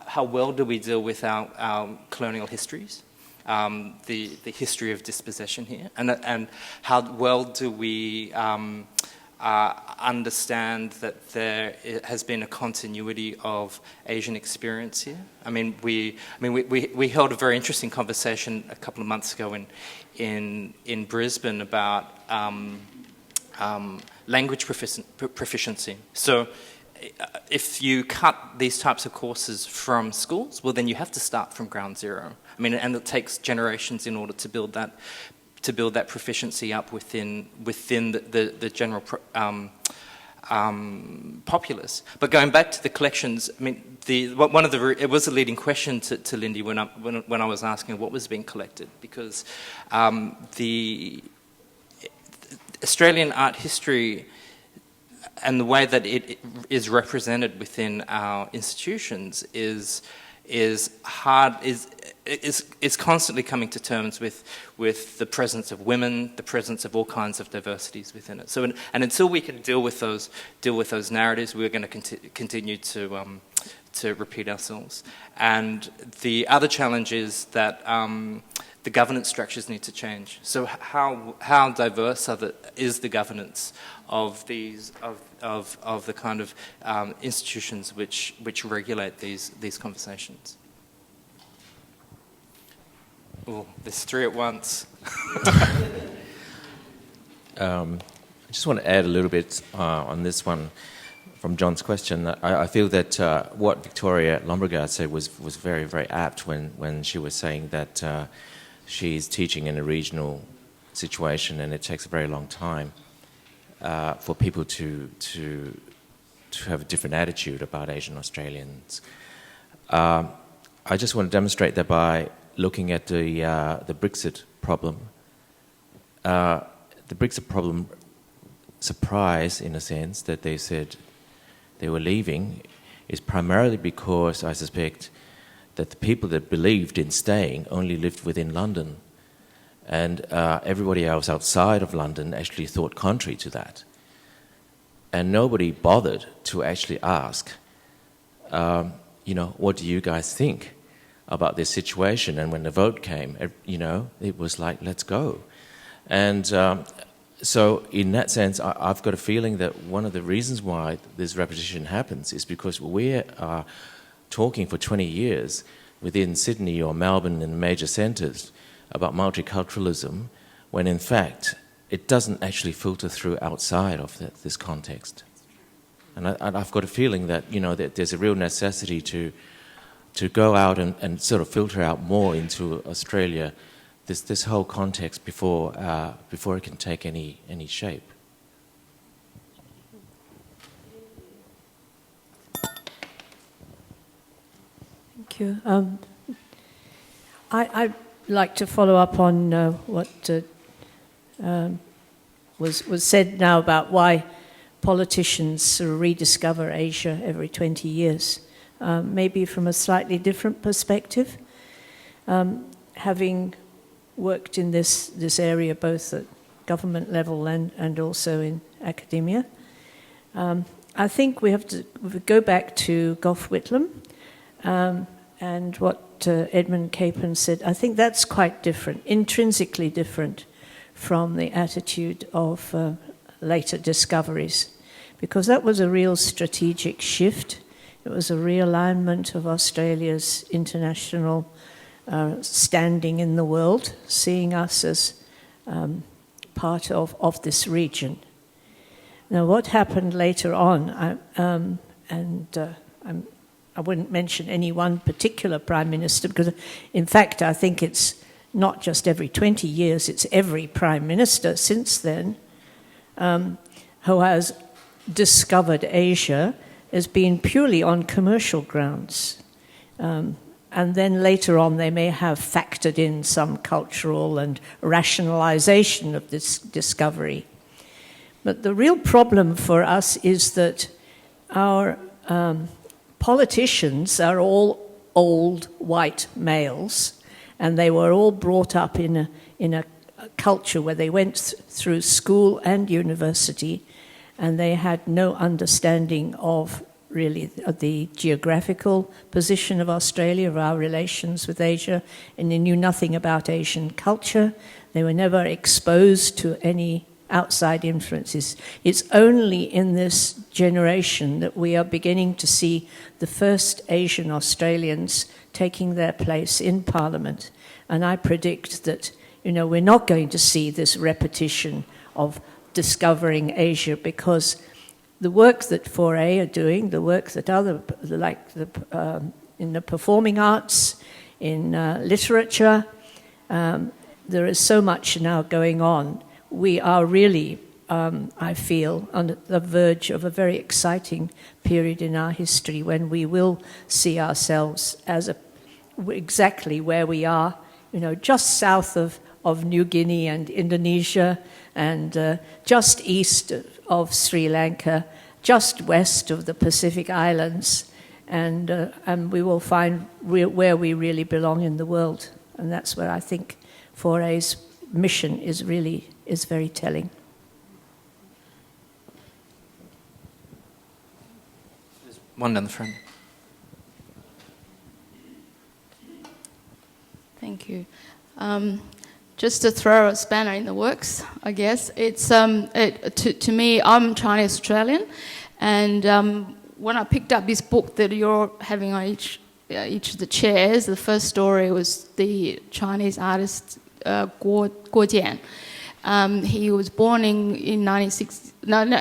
How well do we deal with our colonial histories, the history of dispossession here, and how well do we understand that there has been a continuity of Asian experience here? I mean, we held a very interesting conversation a couple of months ago in Brisbane about language proficiency. So if you cut these types of courses from schools, well, then you have to start from ground zero. I mean, and it takes generations in order to build that proficiency up within the general populace. But going back to the collections, I mean, it was a leading question to Lindy when I was asking what was being collected, because the Australian art history and the way that it is represented within our institutions is constantly coming to terms with the presence of women, the presence of all kinds of diversities within it. So, and until we can deal with those narratives, we're going to continue to repeat ourselves. And the other challenge is that the governance structures need to change. So how diverse is the governance of these of the kind of institutions which regulate these conversations? Oh, there's three at once. I just want to add a little bit on this one from John's question. I feel that what Victoria Lombregard said was very, very apt when she was saying that she's teaching in a regional situation and it takes a very long time for people to have a different attitude about Asian Australians. I just want to demonstrate that by looking at the Brexit problem. The Brexit problem surprise, in a sense, that they said they were leaving is primarily because, I suspect, that the people that believed in staying only lived within London. And everybody else outside of London actually thought contrary to that. And nobody bothered to actually ask, what do you guys think about this situation? And when the vote came, it was like, let's go. And so in that sense, I've got a feeling that one of the reasons why this repetition happens is because we are talking for 20 years within Sydney or Melbourne and major centres about multiculturalism, when in fact it doesn't actually filter through outside of this context. And I've got a feeling that, that there's a real necessity to go out and sort of filter out more into Australia this whole context before it can take any shape. Thank you. I'd like to follow up on what was said now about why politicians sort of rediscover Asia every 20 years, maybe from a slightly different perspective. Having worked in this area both at government level and also in academia, I think we have to go back to Gough Whitlam and what Edmund Capon said. I think that's quite different, intrinsically different from the attitude of later discoveries, because that was a real strategic shift. It was a realignment of Australia's international standing in the world, seeing us as part of this region. Now, what happened later on, I wouldn't mention any one particular Prime Minister, because in fact I think it's not just every 20 years, it's every Prime Minister since then who has discovered Asia as being purely on commercial grounds. and then later on they may have factored in some cultural and rationalization of this discovery. But the real problem for us is that our politicians are all old white males, and they were all brought up in a culture where they went through school and university, and they had no understanding of really the geographical position of Australia, of our relations with Asia, and they knew nothing about Asian culture. They were never exposed to any outside influences. It's only in this generation that we are beginning to see the first Asian Australians taking their place in Parliament. And I predict that, we're not going to see this repetition of discovering Asia, because the work that 4A are doing, the work that in the performing arts, in literature, there is so much now going on. We are really, I feel, on the verge of a very exciting period in our history when we will see ourselves as exactly where we are, just south of New Guinea and Indonesia, and just east of Sri Lanka, just west of the Pacific Islands, and we will find where we really belong in the world. And that's where I think 4A's mission is very telling. There's one down the front. Thank you. Just to throw a spanner in the works, I guess, it's to me, I'm Chinese Australian, and when I picked up this book that you're having on each of the chairs, the first story was the Chinese artist Guo Jian. He was born in 1960.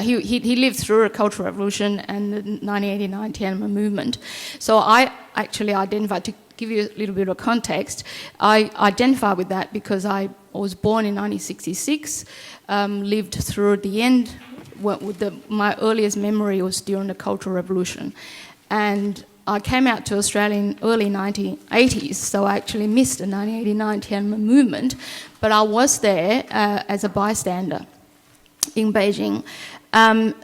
He lived through a Cultural Revolution and the 1989 Tiananmen movement. So I actually identified, to give you a little bit of context, I identify with that because I was born in 1966, lived through the end. My earliest memory was during the Cultural Revolution, and I came out to Australia in early 1980s, so I actually missed the 1989 Tiananmen movement, but I was there as a bystander in Beijing.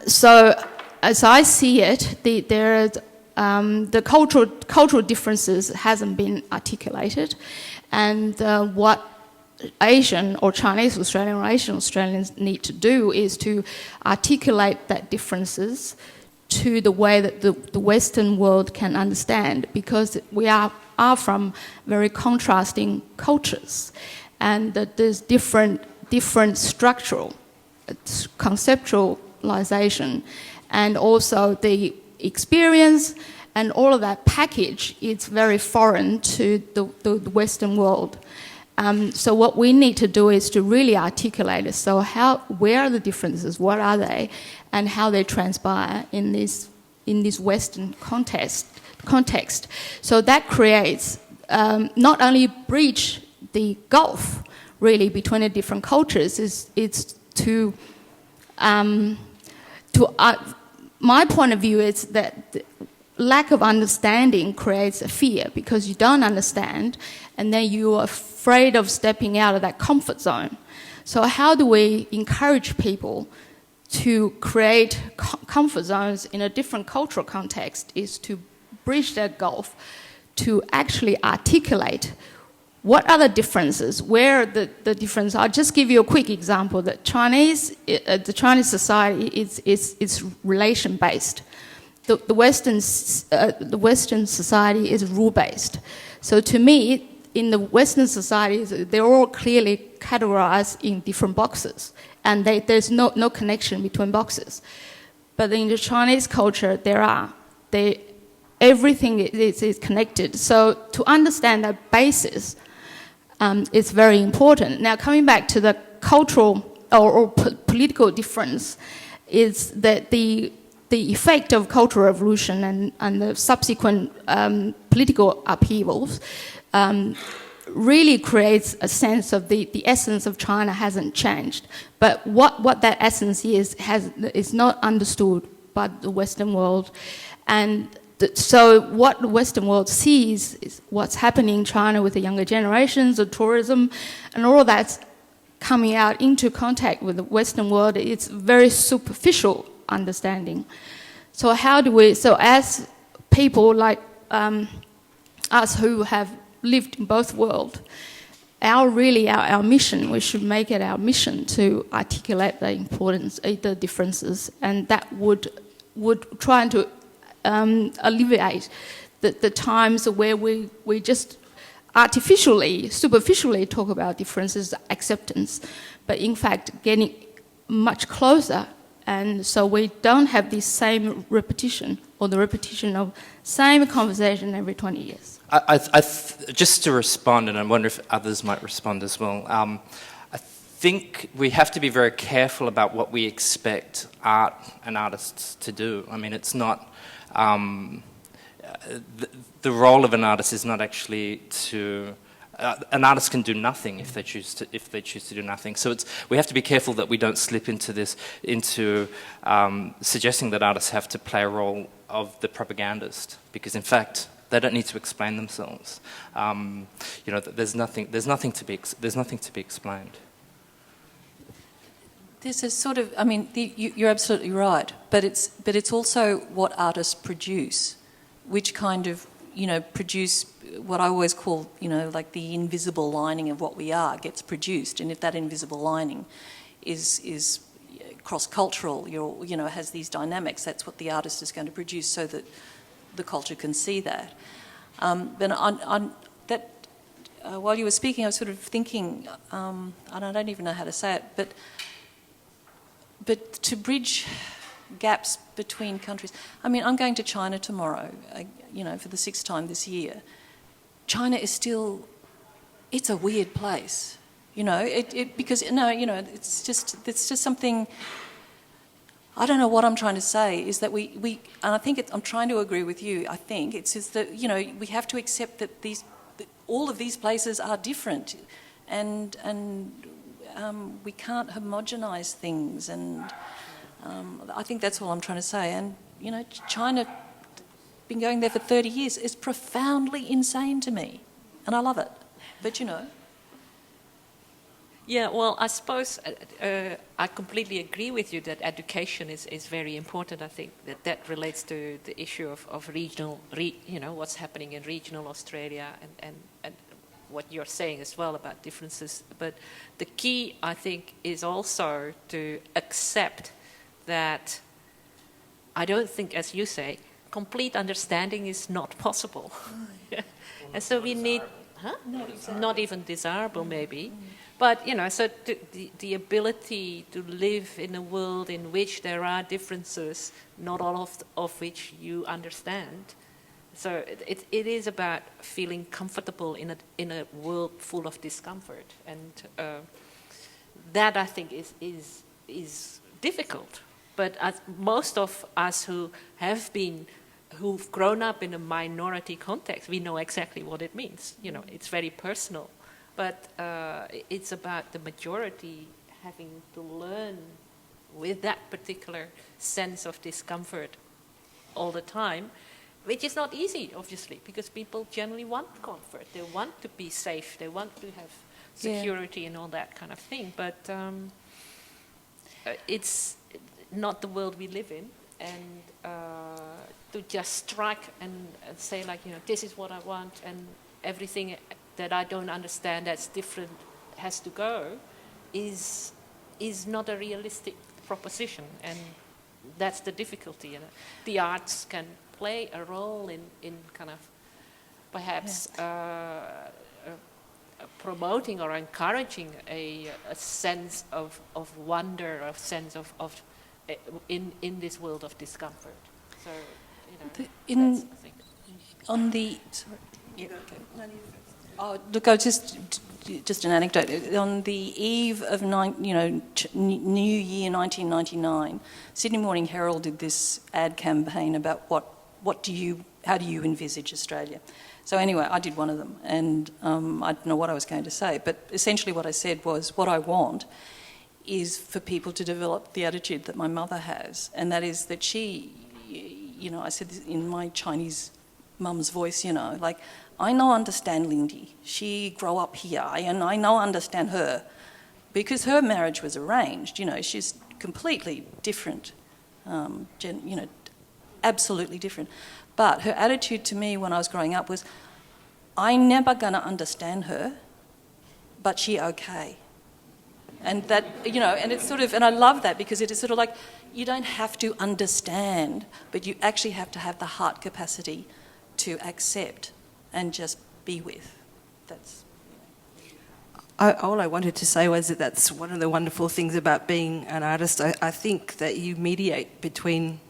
So as I see it, the cultural differences hasn't been articulated, and what Asian or Chinese Australian or Asian Australians need to do is to articulate that differences to the way that the Western world can understand, because we are from very contrasting cultures, and that there's different structural, conceptualization, and also the experience, and all of that package is very foreign to the Western world. So what we need to do is to really articulate it. So where are the differences? What are they? And how they transpire in this Western context. So that creates not only breach the gulf really between the different cultures. It's to my point of view is that the lack of understanding creates a fear, because you don't understand, and then you are afraid of stepping out of that comfort zone. So how do we encourage people to create comfort zones in a different cultural context? Is to bridge that gulf, to actually articulate what are the differences, where the difference. I'll just give you a quick example. That the Chinese society is relation based. The Western society is rule based. So to me, in the Western societies, they're all clearly categorized in different boxes, and there's no connection between boxes. But in the Chinese culture, everything is connected. So to understand that basis is very important. Now, coming back to the cultural or political difference, is that the effect of Cultural Revolution and the subsequent political upheavals really creates a sense of the essence of China hasn't changed. But what that essence is not understood by the Western world. And So what the Western world sees is what's happening in China with the younger generations, the tourism, and all of that's coming out into contact with the Western world. It's very superficial understanding. So so as people like us who have lived in both worlds, our mission, we should make it our mission to articulate the importance, the differences, and that would try to alleviate the times where we just superficially talk about differences, acceptance, but in fact getting much closer, and so we don't have this same repetition or the repetition of same conversation every 20 years. Just to respond, and I wonder if others might respond as well. I think we have to be very careful about what we expect art and artists to do. I mean, it's not the role of an artist is not actually to. An artist can do nothing if they choose to do nothing. So we have to be careful that we don't slip into suggesting that artists have to play a role of the propagandist, because in fact they don't need to explain themselves. There's nothing to be explained. There's a sort of, I mean, you're absolutely right, but it's also what artists produce, which kind of, produce what I always call, like the invisible lining of what we are gets produced, and if that invisible lining is cross-cultural, has these dynamics, that's what the artist is going to produce, so that the culture can see that. But while you were speaking, I was sort of thinking, and I don't even know how to say it, but to bridge gaps between countries. I mean, I'm going to China tomorrow, for the 6th time this year. China is still, it's a weird place, it's just something. I don't know what I'm trying to say, is that we and I think I'm trying to agree with you. I think it's just that, we have to accept that all of these places are different, and we can't homogenise things, and I think that's all I'm trying to say. And China, been going there for 30 years, is profoundly insane to me, and I love it. But Yeah, well, I suppose I completely agree with you that education is very important. I think that relates to the issue of regional, what's happening in regional Australia, and what you're saying as well about differences. But the key, I think, is also to accept that I don't think, as you say, complete understanding is not possible. And so we need, not even desirable maybe, but so the ability to live in a world in which there are differences, not all of which you understand. So it is about feeling comfortable in a world full of discomfort, and that I think is difficult. But as most of us who've grown up in a minority context, we know exactly what it means. It's very personal. But it's about the majority having to learn with that particular sense of discomfort all the time, which is not easy, obviously, because people generally want comfort. They want to be safe. They want to have security and all that kind of thing. But it's not the world we live in. And to just strike and say, this is what I want, and everything that I don't understand that's different has to go, is not a realistic proposition, and that's the difficulty. And the arts can play a role in kind of perhaps promoting or encouraging a sense of wonder, a sense of in this world of discomfort. So that's the thing. On the sorry. Yeah, okay. Oh, look, I just an anecdote. On the eve of New Year 1999, Sydney Morning Herald did this ad campaign about how do you envisage Australia? So anyway, I did one of them, and I don't know what I was going to say, but essentially what I said was, what I want is for people to develop the attitude that my mother has, and that is that she you know, I said this in my Chinese mum's voice, you know, like, I now understand Lindy. She grew up here, and I now understand her because her marriage was arranged. You know, she's completely different, you know, absolutely different. But her attitude to me when I was growing up was, I'm never going to understand her, but she okay. And that, you know, and it's sort of, and I love that because it is sort of like, you don't have to understand, but you actually have to have the heart capacity to accept and just be with. That's... All I wanted to say was that that's one of the wonderful things about being an artist. I think that you mediate between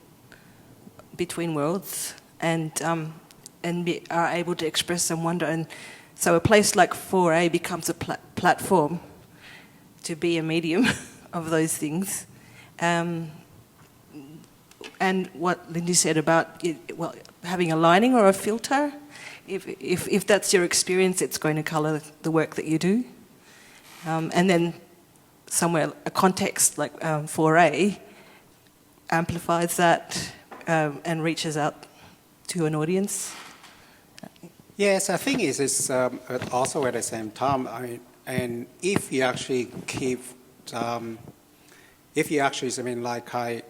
worlds and are able to express some wonder. And so a place like 4A becomes a platform to be a medium of those things. And what Lindy said about having a lining or a filter, if that's your experience, it's going to colour the work that you do. And then somewhere, a context like 4A amplifies that and reaches out to an audience. Yes, I think it's also at the same time, and if you actually keep, if you actually, I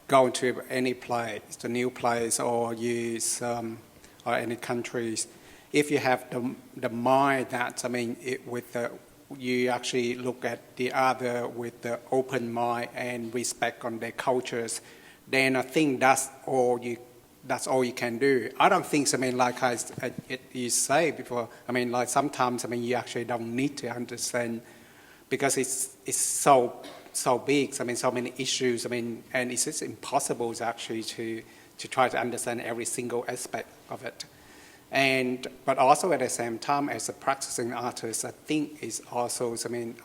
go to any place, the new place, or use, or any countries, if you have the mind that, you actually look at the other with the open mind and respect on their cultures, then I think that's all you can do. I don't think, you say before, sometimes, you actually don't need to understand because it's so big, so many issues, and it's just impossible actually to try to understand every single aspect of it. But also at the same time, as a practicing artist, I think is also,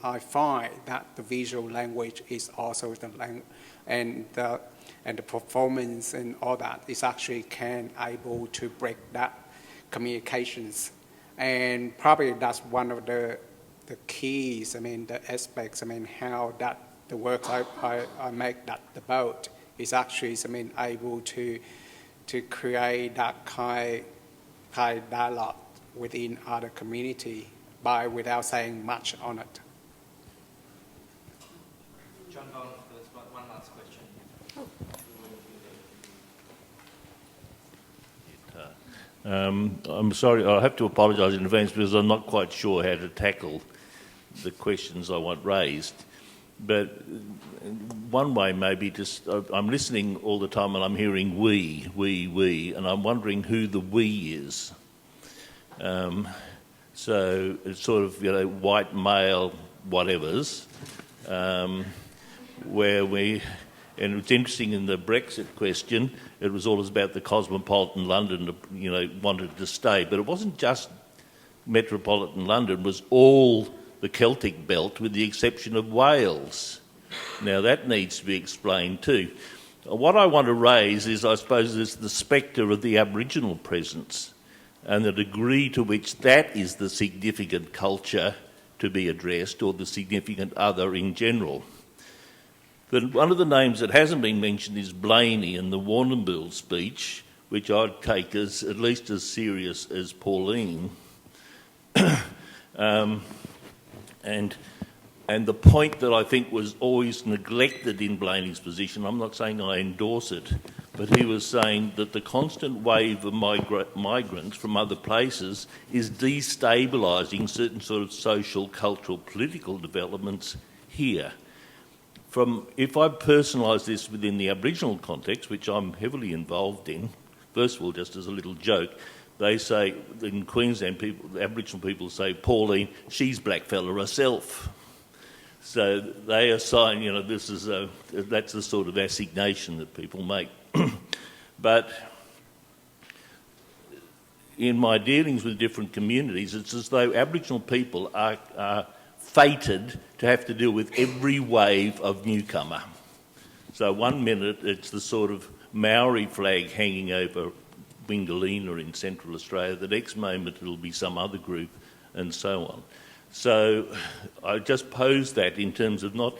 I find that the visual language is also the language, and the performance and all that is actually able to break that communications. And probably that's one of the keys, the aspects, how that the work I make, that the boat is actually, able to create that kind of dialogue within other community without saying much on it. John, one last question. I'm sorry, I have to apologise in advance because I'm not quite sure how to tackle the questions I want raised. But one way maybe just, I'm listening all the time and I'm hearing we, and I'm wondering who the we is. So it's sort of, white male whatevers, where and it's interesting in the Brexit question, it was all about the cosmopolitan London, wanted to stay. But it wasn't just metropolitan London, it was all the Celtic belt with the exception of Wales. Now that needs to be explained too. What I want to raise is, I suppose, is the spectre of the Aboriginal presence and the degree to which that is the significant culture to be addressed, or the significant other in general. But one of the names that hasn't been mentioned is Blaney in the Warrnambool speech, which I'd take as at least as serious as Pauline. And the point that I think was always neglected in Blaney's position, I'm not saying I endorse it, but he was saying that the constant wave of migrants from other places is destabilising certain sort of social, cultural, political developments here. If I personalise this within the Aboriginal context, which I'm heavily involved in, first of all, just as a little joke, they say, in Queensland, the Aboriginal people say, Pauline, she's blackfella herself. So they assign, that's the sort of assignation that people make. But in my dealings with different communities, it's as though Aboriginal people are fated to have to deal with every wave of newcomer. So one minute it's the sort of Maori flag hanging over Wingalina in Central Australia, the next moment it'll be some other group, and so on. So I just pose that in terms of not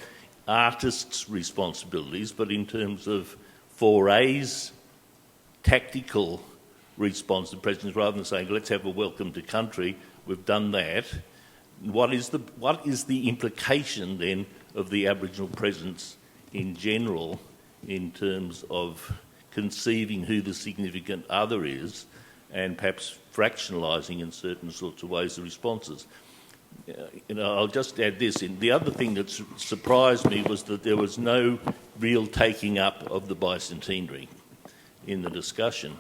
artists' responsibilities, but in terms of 4A's tactical response to presidents rather than saying, let's have a welcome to country. We've done that. What is the implication then of the Aboriginal presence in general in terms of conceiving who the significant other is and perhaps fractionalising in certain sorts of ways the responses? I'll just add this in. The other thing that surprised me was that there was no real taking up of the bicentenary in the discussion.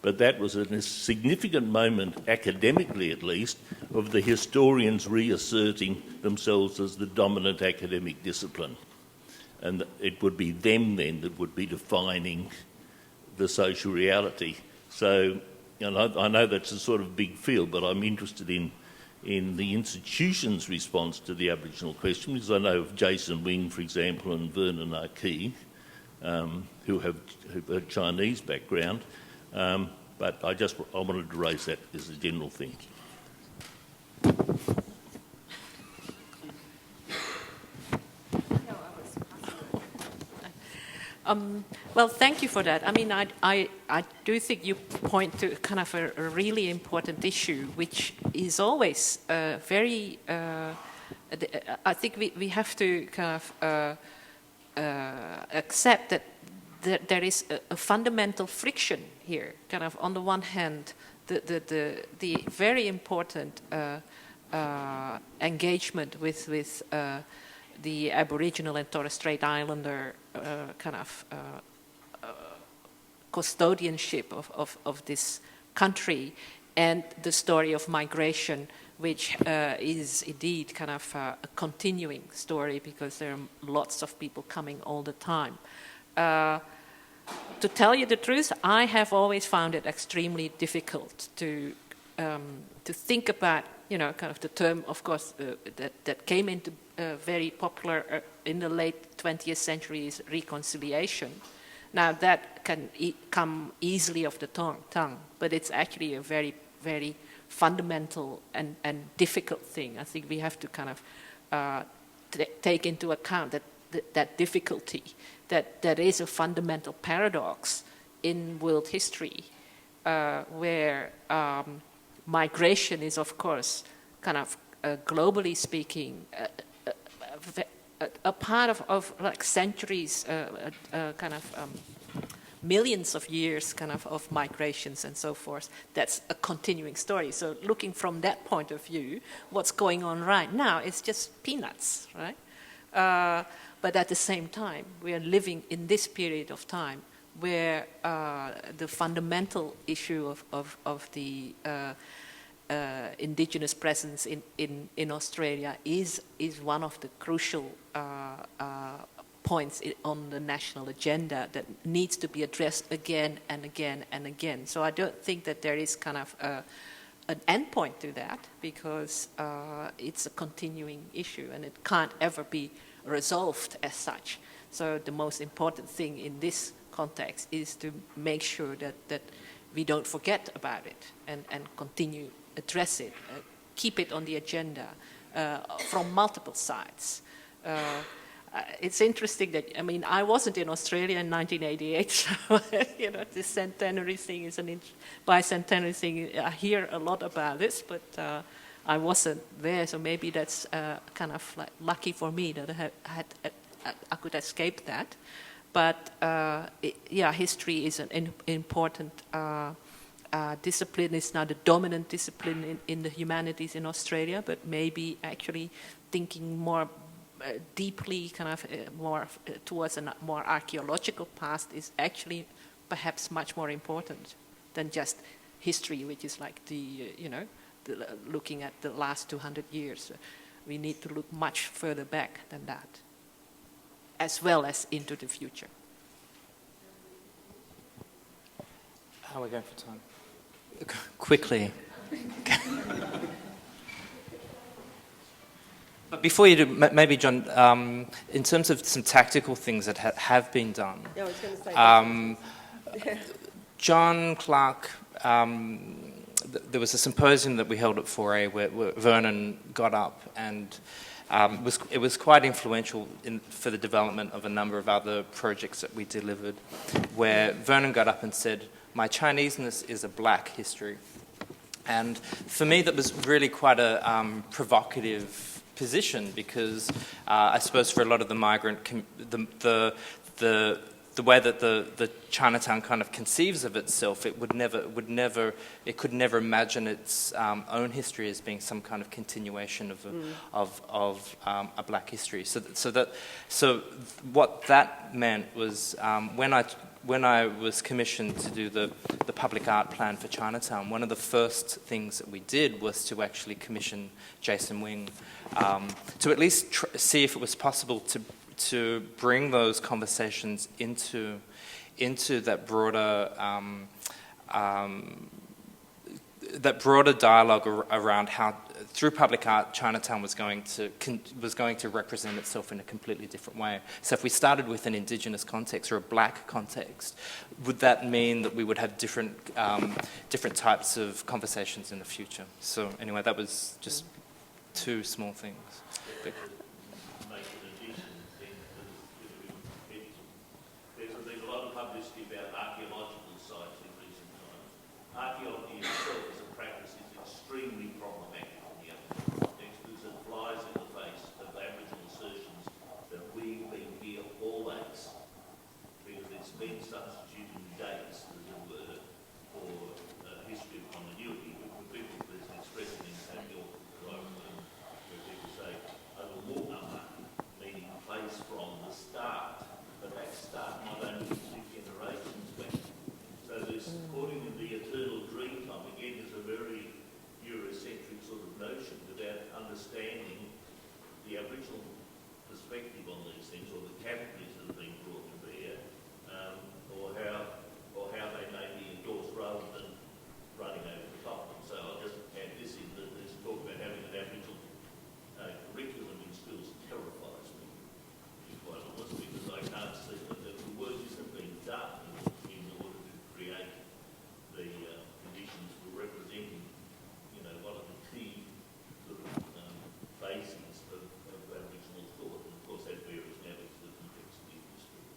But that was a significant moment, academically at least, of the historians reasserting themselves as the dominant academic discipline. And it would be them then that would be defining the social reality. So, I know that's a sort of big field, but I'm interested in the institution's response to the Aboriginal question, because I know of Jason Wing, for example, and Vernon Arkey, who have a Chinese background. But I wanted to raise that as a general thing. Well, thank you for that. I mean, I do think you point to kind of a really important issue, which is always very. I think we have to kind of accept that there is a fundamental friction here. Kind of on the one hand, the very important engagement with the Aboriginal and Torres Strait Islander kind of custodianship of this country, and the story of migration, which is indeed kind of a continuing story because there are lots of people coming all the time. To tell you the truth, I have always found it extremely difficult to think about, kind of the term, of course, that came into very popular in the late 20th century is reconciliation. Now that can come easily off the tongue, but it's actually a very, very fundamental and difficult thing. I think we have to kind of take into account that difficulty, that is a fundamental paradox in world history, where migration is, of course, kind of globally speaking, a part of like centuries, kind of millions of years kind of migrations and so forth. That's a continuing story. So looking from that point of view, what's going on right now is just peanuts, right? But at the same time, we are living in this period of time where the fundamental issue of the indigenous presence in Australia is one of the crucial points on the national agenda that needs to be addressed again and again and again. So I don't think that there is kind of an endpoint to that, because it's a continuing issue and it can't ever be resolved as such. So the most important thing in this context is to make sure that we don't forget about it and continue address it, keep it on the agenda from multiple sides. It's interesting that, I mean, I wasn't in Australia in 1988, so, this centenary thing is bicentenary thing. I hear a lot about this, but I wasn't there, so maybe that's kind of like lucky for me that I could escape that. But history is an important discipline. It's not a dominant discipline in the humanities in Australia, but maybe actually thinking more deeply, kind of more towards a more archaeological past is actually perhaps much more important than just history, which is like looking at the last 200 years. We need to look much further back than that, as well as into the future. How are we going for time? Quickly. But before you do, maybe, John, in terms of some tactical things that have been done, yeah, I was going to say John Clark, there was a symposium that we held at 4A where Vernon got up, and it was quite influential for the development of a number of other projects that we delivered, where Vernon got up and said, my Chineseness is a black history. And for me, that was really quite a provocative position, because I suppose for a lot of the migrant, the way that the Chinatown kind of conceives of itself, it could never imagine its own history as being some kind of continuation of a black history. So what that meant was when I was commissioned to do the public art plan for Chinatown, one of the first things that we did was to actually commission Jason Wing to at least see if it was possible to bring those conversations into that broader dialogue around how, through public art, Chinatown was going to represent itself in a completely different way. So if we started with an Indigenous context or a black context, would that mean that we would have different types of conversations in the future? So anyway, that was just two small things. But, there's a lot of publicity about archaeological sites in recent times. Archaeology itself as a practice is extremely problematic on the other context, because it flies in the face of Aboriginal assertions that we've been here always, because it's been substituting dates, as it were, for history of continuity. For people, there's an expression in Samuel where people say, meaning place from the start. But that start might only be 2 generations back. So this, according to the eternal dream time, again, is a very Eurocentric sort of notion without understanding the Aboriginal perspective on these things, or the categories that have been brought to bear, or how they may be endorsed rather than running over the top of them. So I'll just add this in, that this talk about having an Aboriginal curriculum in schools terrifies me, to be quite honest, because I can't see that the work isn't being done in order to create the conditions for representing, one of the key sort of bases of Aboriginal thought. And of course that varies now because of the complexity of history.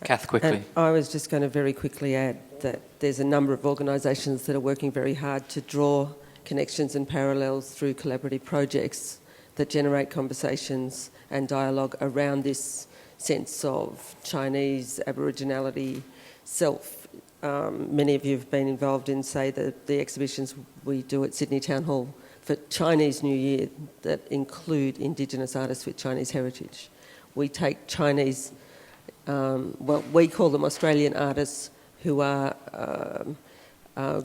Kath, quickly. And I was just going to very quickly add that there's a number of organisations that are working very hard to draw connections and parallels through collaborative projects that generate conversations and dialogue around this sense of Chinese Aboriginality self. Many of you have been involved in, say, the exhibitions we do at Sydney Town Hall for Chinese New Year that include Indigenous artists with Chinese heritage. We take Chinese, we call them Australian artists who are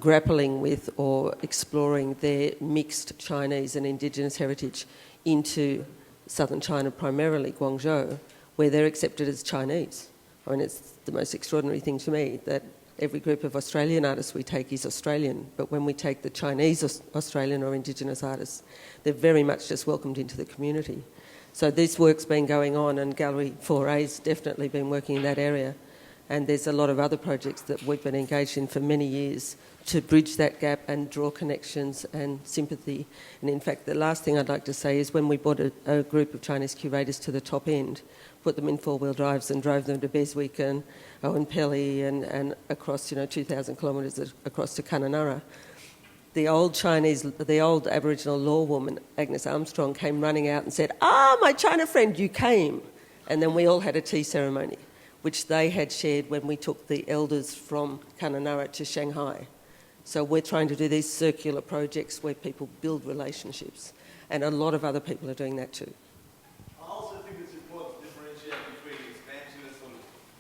grappling with or exploring their mixed Chinese and Indigenous heritage into southern China, primarily Guangzhou, where they're accepted as Chinese. I mean, it's the most extraordinary thing to me that every group of Australian artists we take is Australian, but when we take the Chinese Australian or Indigenous artists, they're very much just welcomed into the community. So this work's been going on, and Gallery 4A's definitely been working in that area. And there's a lot of other projects that we've been engaged in for many years to bridge that gap and draw connections and sympathy. And in fact, the last thing I'd like to say is when we brought a group of Chinese curators to the top end, put them in four-wheel drives and drove them to Beswick and Owenpelly and across, 2,000 kilometres across to Kununurra, the old Aboriginal law woman, Agnes Armstrong, came running out and said, my China friend, you came. And then we all had a tea ceremony, which they had shared when we took the elders from Kununurra to Shanghai. So we're trying to do these circular projects where people build relationships, and a lot of other people are doing that too. I also think it's important to differentiate between expansionism,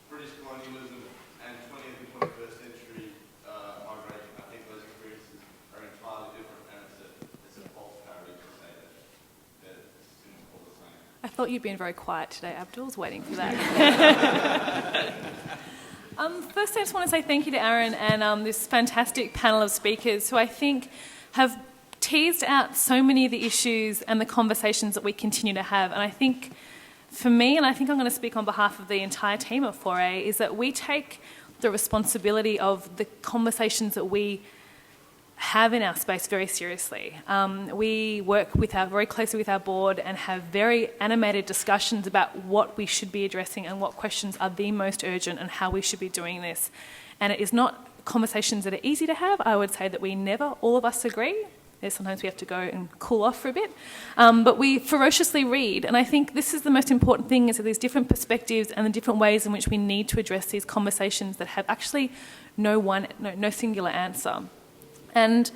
British colonialism, and 20th and 21st century migration. I think those experiences are entirely different, and it's a false parody to say that it's all the same. I thought you'd been very quiet today, Abdul. I was waiting for that. First, I just want to say thank you to Aaron and this fantastic panel of speakers who I think have teased out so many of the issues and the conversations that we continue to have. And I think for me, and I think I'm going to speak on behalf of the entire team of 4A, is that we take the responsibility of the conversations that we have in our space very seriously. We work very closely with our board and have very animated discussions about what we should be addressing and what questions are the most urgent and how we should be doing this. And it is not conversations that are easy to have. I would say that we never, all of us, agree. Sometimes we have to go and cool off for a bit. But we ferociously read. And I think this is the most important thing, is that there's different perspectives and the different ways in which we need to address these conversations that have actually no singular answer. And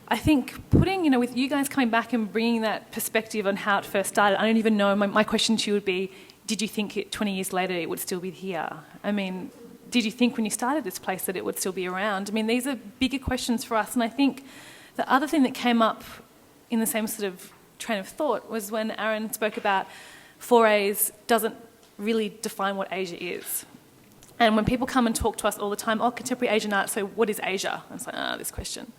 I think putting, with you guys coming back and bringing that perspective on how it first started, I don't even know, my question to you would be, did you think 20 years later it would still be here? I mean, did you think when you started this place that it would still be around? I mean, these are bigger questions for us. And I think the other thing that came up in the same sort of train of thought was when Aaron spoke about 4As doesn't really define what Asia is. And when people come and talk to us all the time, contemporary Asian art, so what is Asia? And it's like, this question.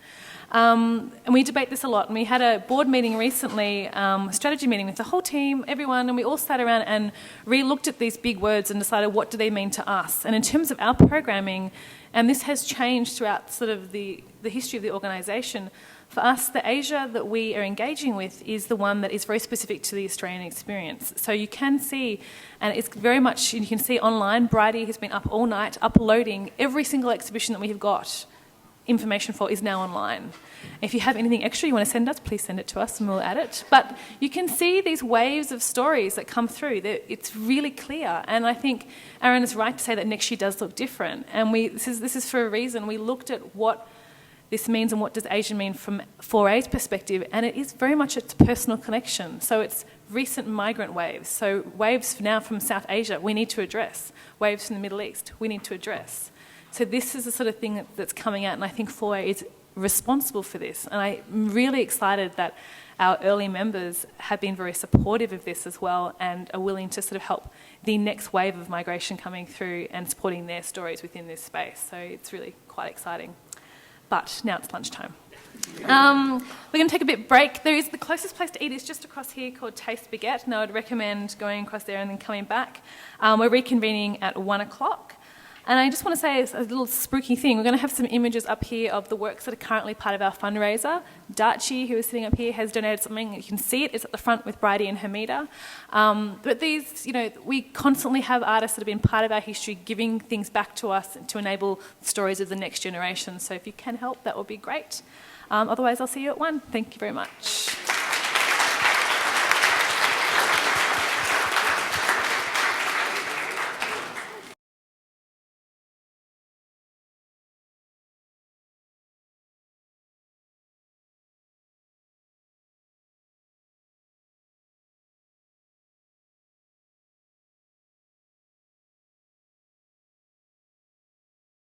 And we debate this a lot. And we had a board meeting recently, a strategy meeting with the whole team, everyone, and we all sat around and re-looked at these big words and decided what do they mean to us. And in terms of our programming, and this has changed throughout sort of the history of the organisation, for us, the Asia that we are engaging with is the one that is very specific to the Australian experience. So you can see, and it's very much, you can see online, Bridie has been up all night uploading every single exhibition that we have got information for is now online. If you have anything extra you want to send us, please send it to us and we'll add it. But you can see these waves of stories that come through. It's really clear. And I think Aaron is right to say that next year does look different. And this is for a reason. We looked at what this means and what does Asia mean from 4A's perspective, and it is very much a personal connection. So it's recent migrant waves. So waves now from South Asia we need to address. Waves from the Middle East we need to address. So this is the sort of thing that's coming out, and I think 4A is responsible for this. And I'm really excited that our early members have been very supportive of this as well and are willing to sort of help the next wave of migration coming through and supporting their stories within this space. So it's really quite exciting. But now it's lunchtime. We're going to take a bit break. The closest place to eat is just across here called Taste Baguette, and I would recommend going across there and then coming back. We're reconvening at 1 o'clock. And I just want to say a little spooky thing. We're going to have some images up here of the works that are currently part of our fundraiser. Darchi, who is sitting up here, has donated something. You can see it. It's at the front with Bridie and Hamida. But these, we constantly have artists that have been part of our history giving things back to us to enable stories of the next generation. So if you can help, that would be great. Otherwise, I'll see you at 1. Thank you very much.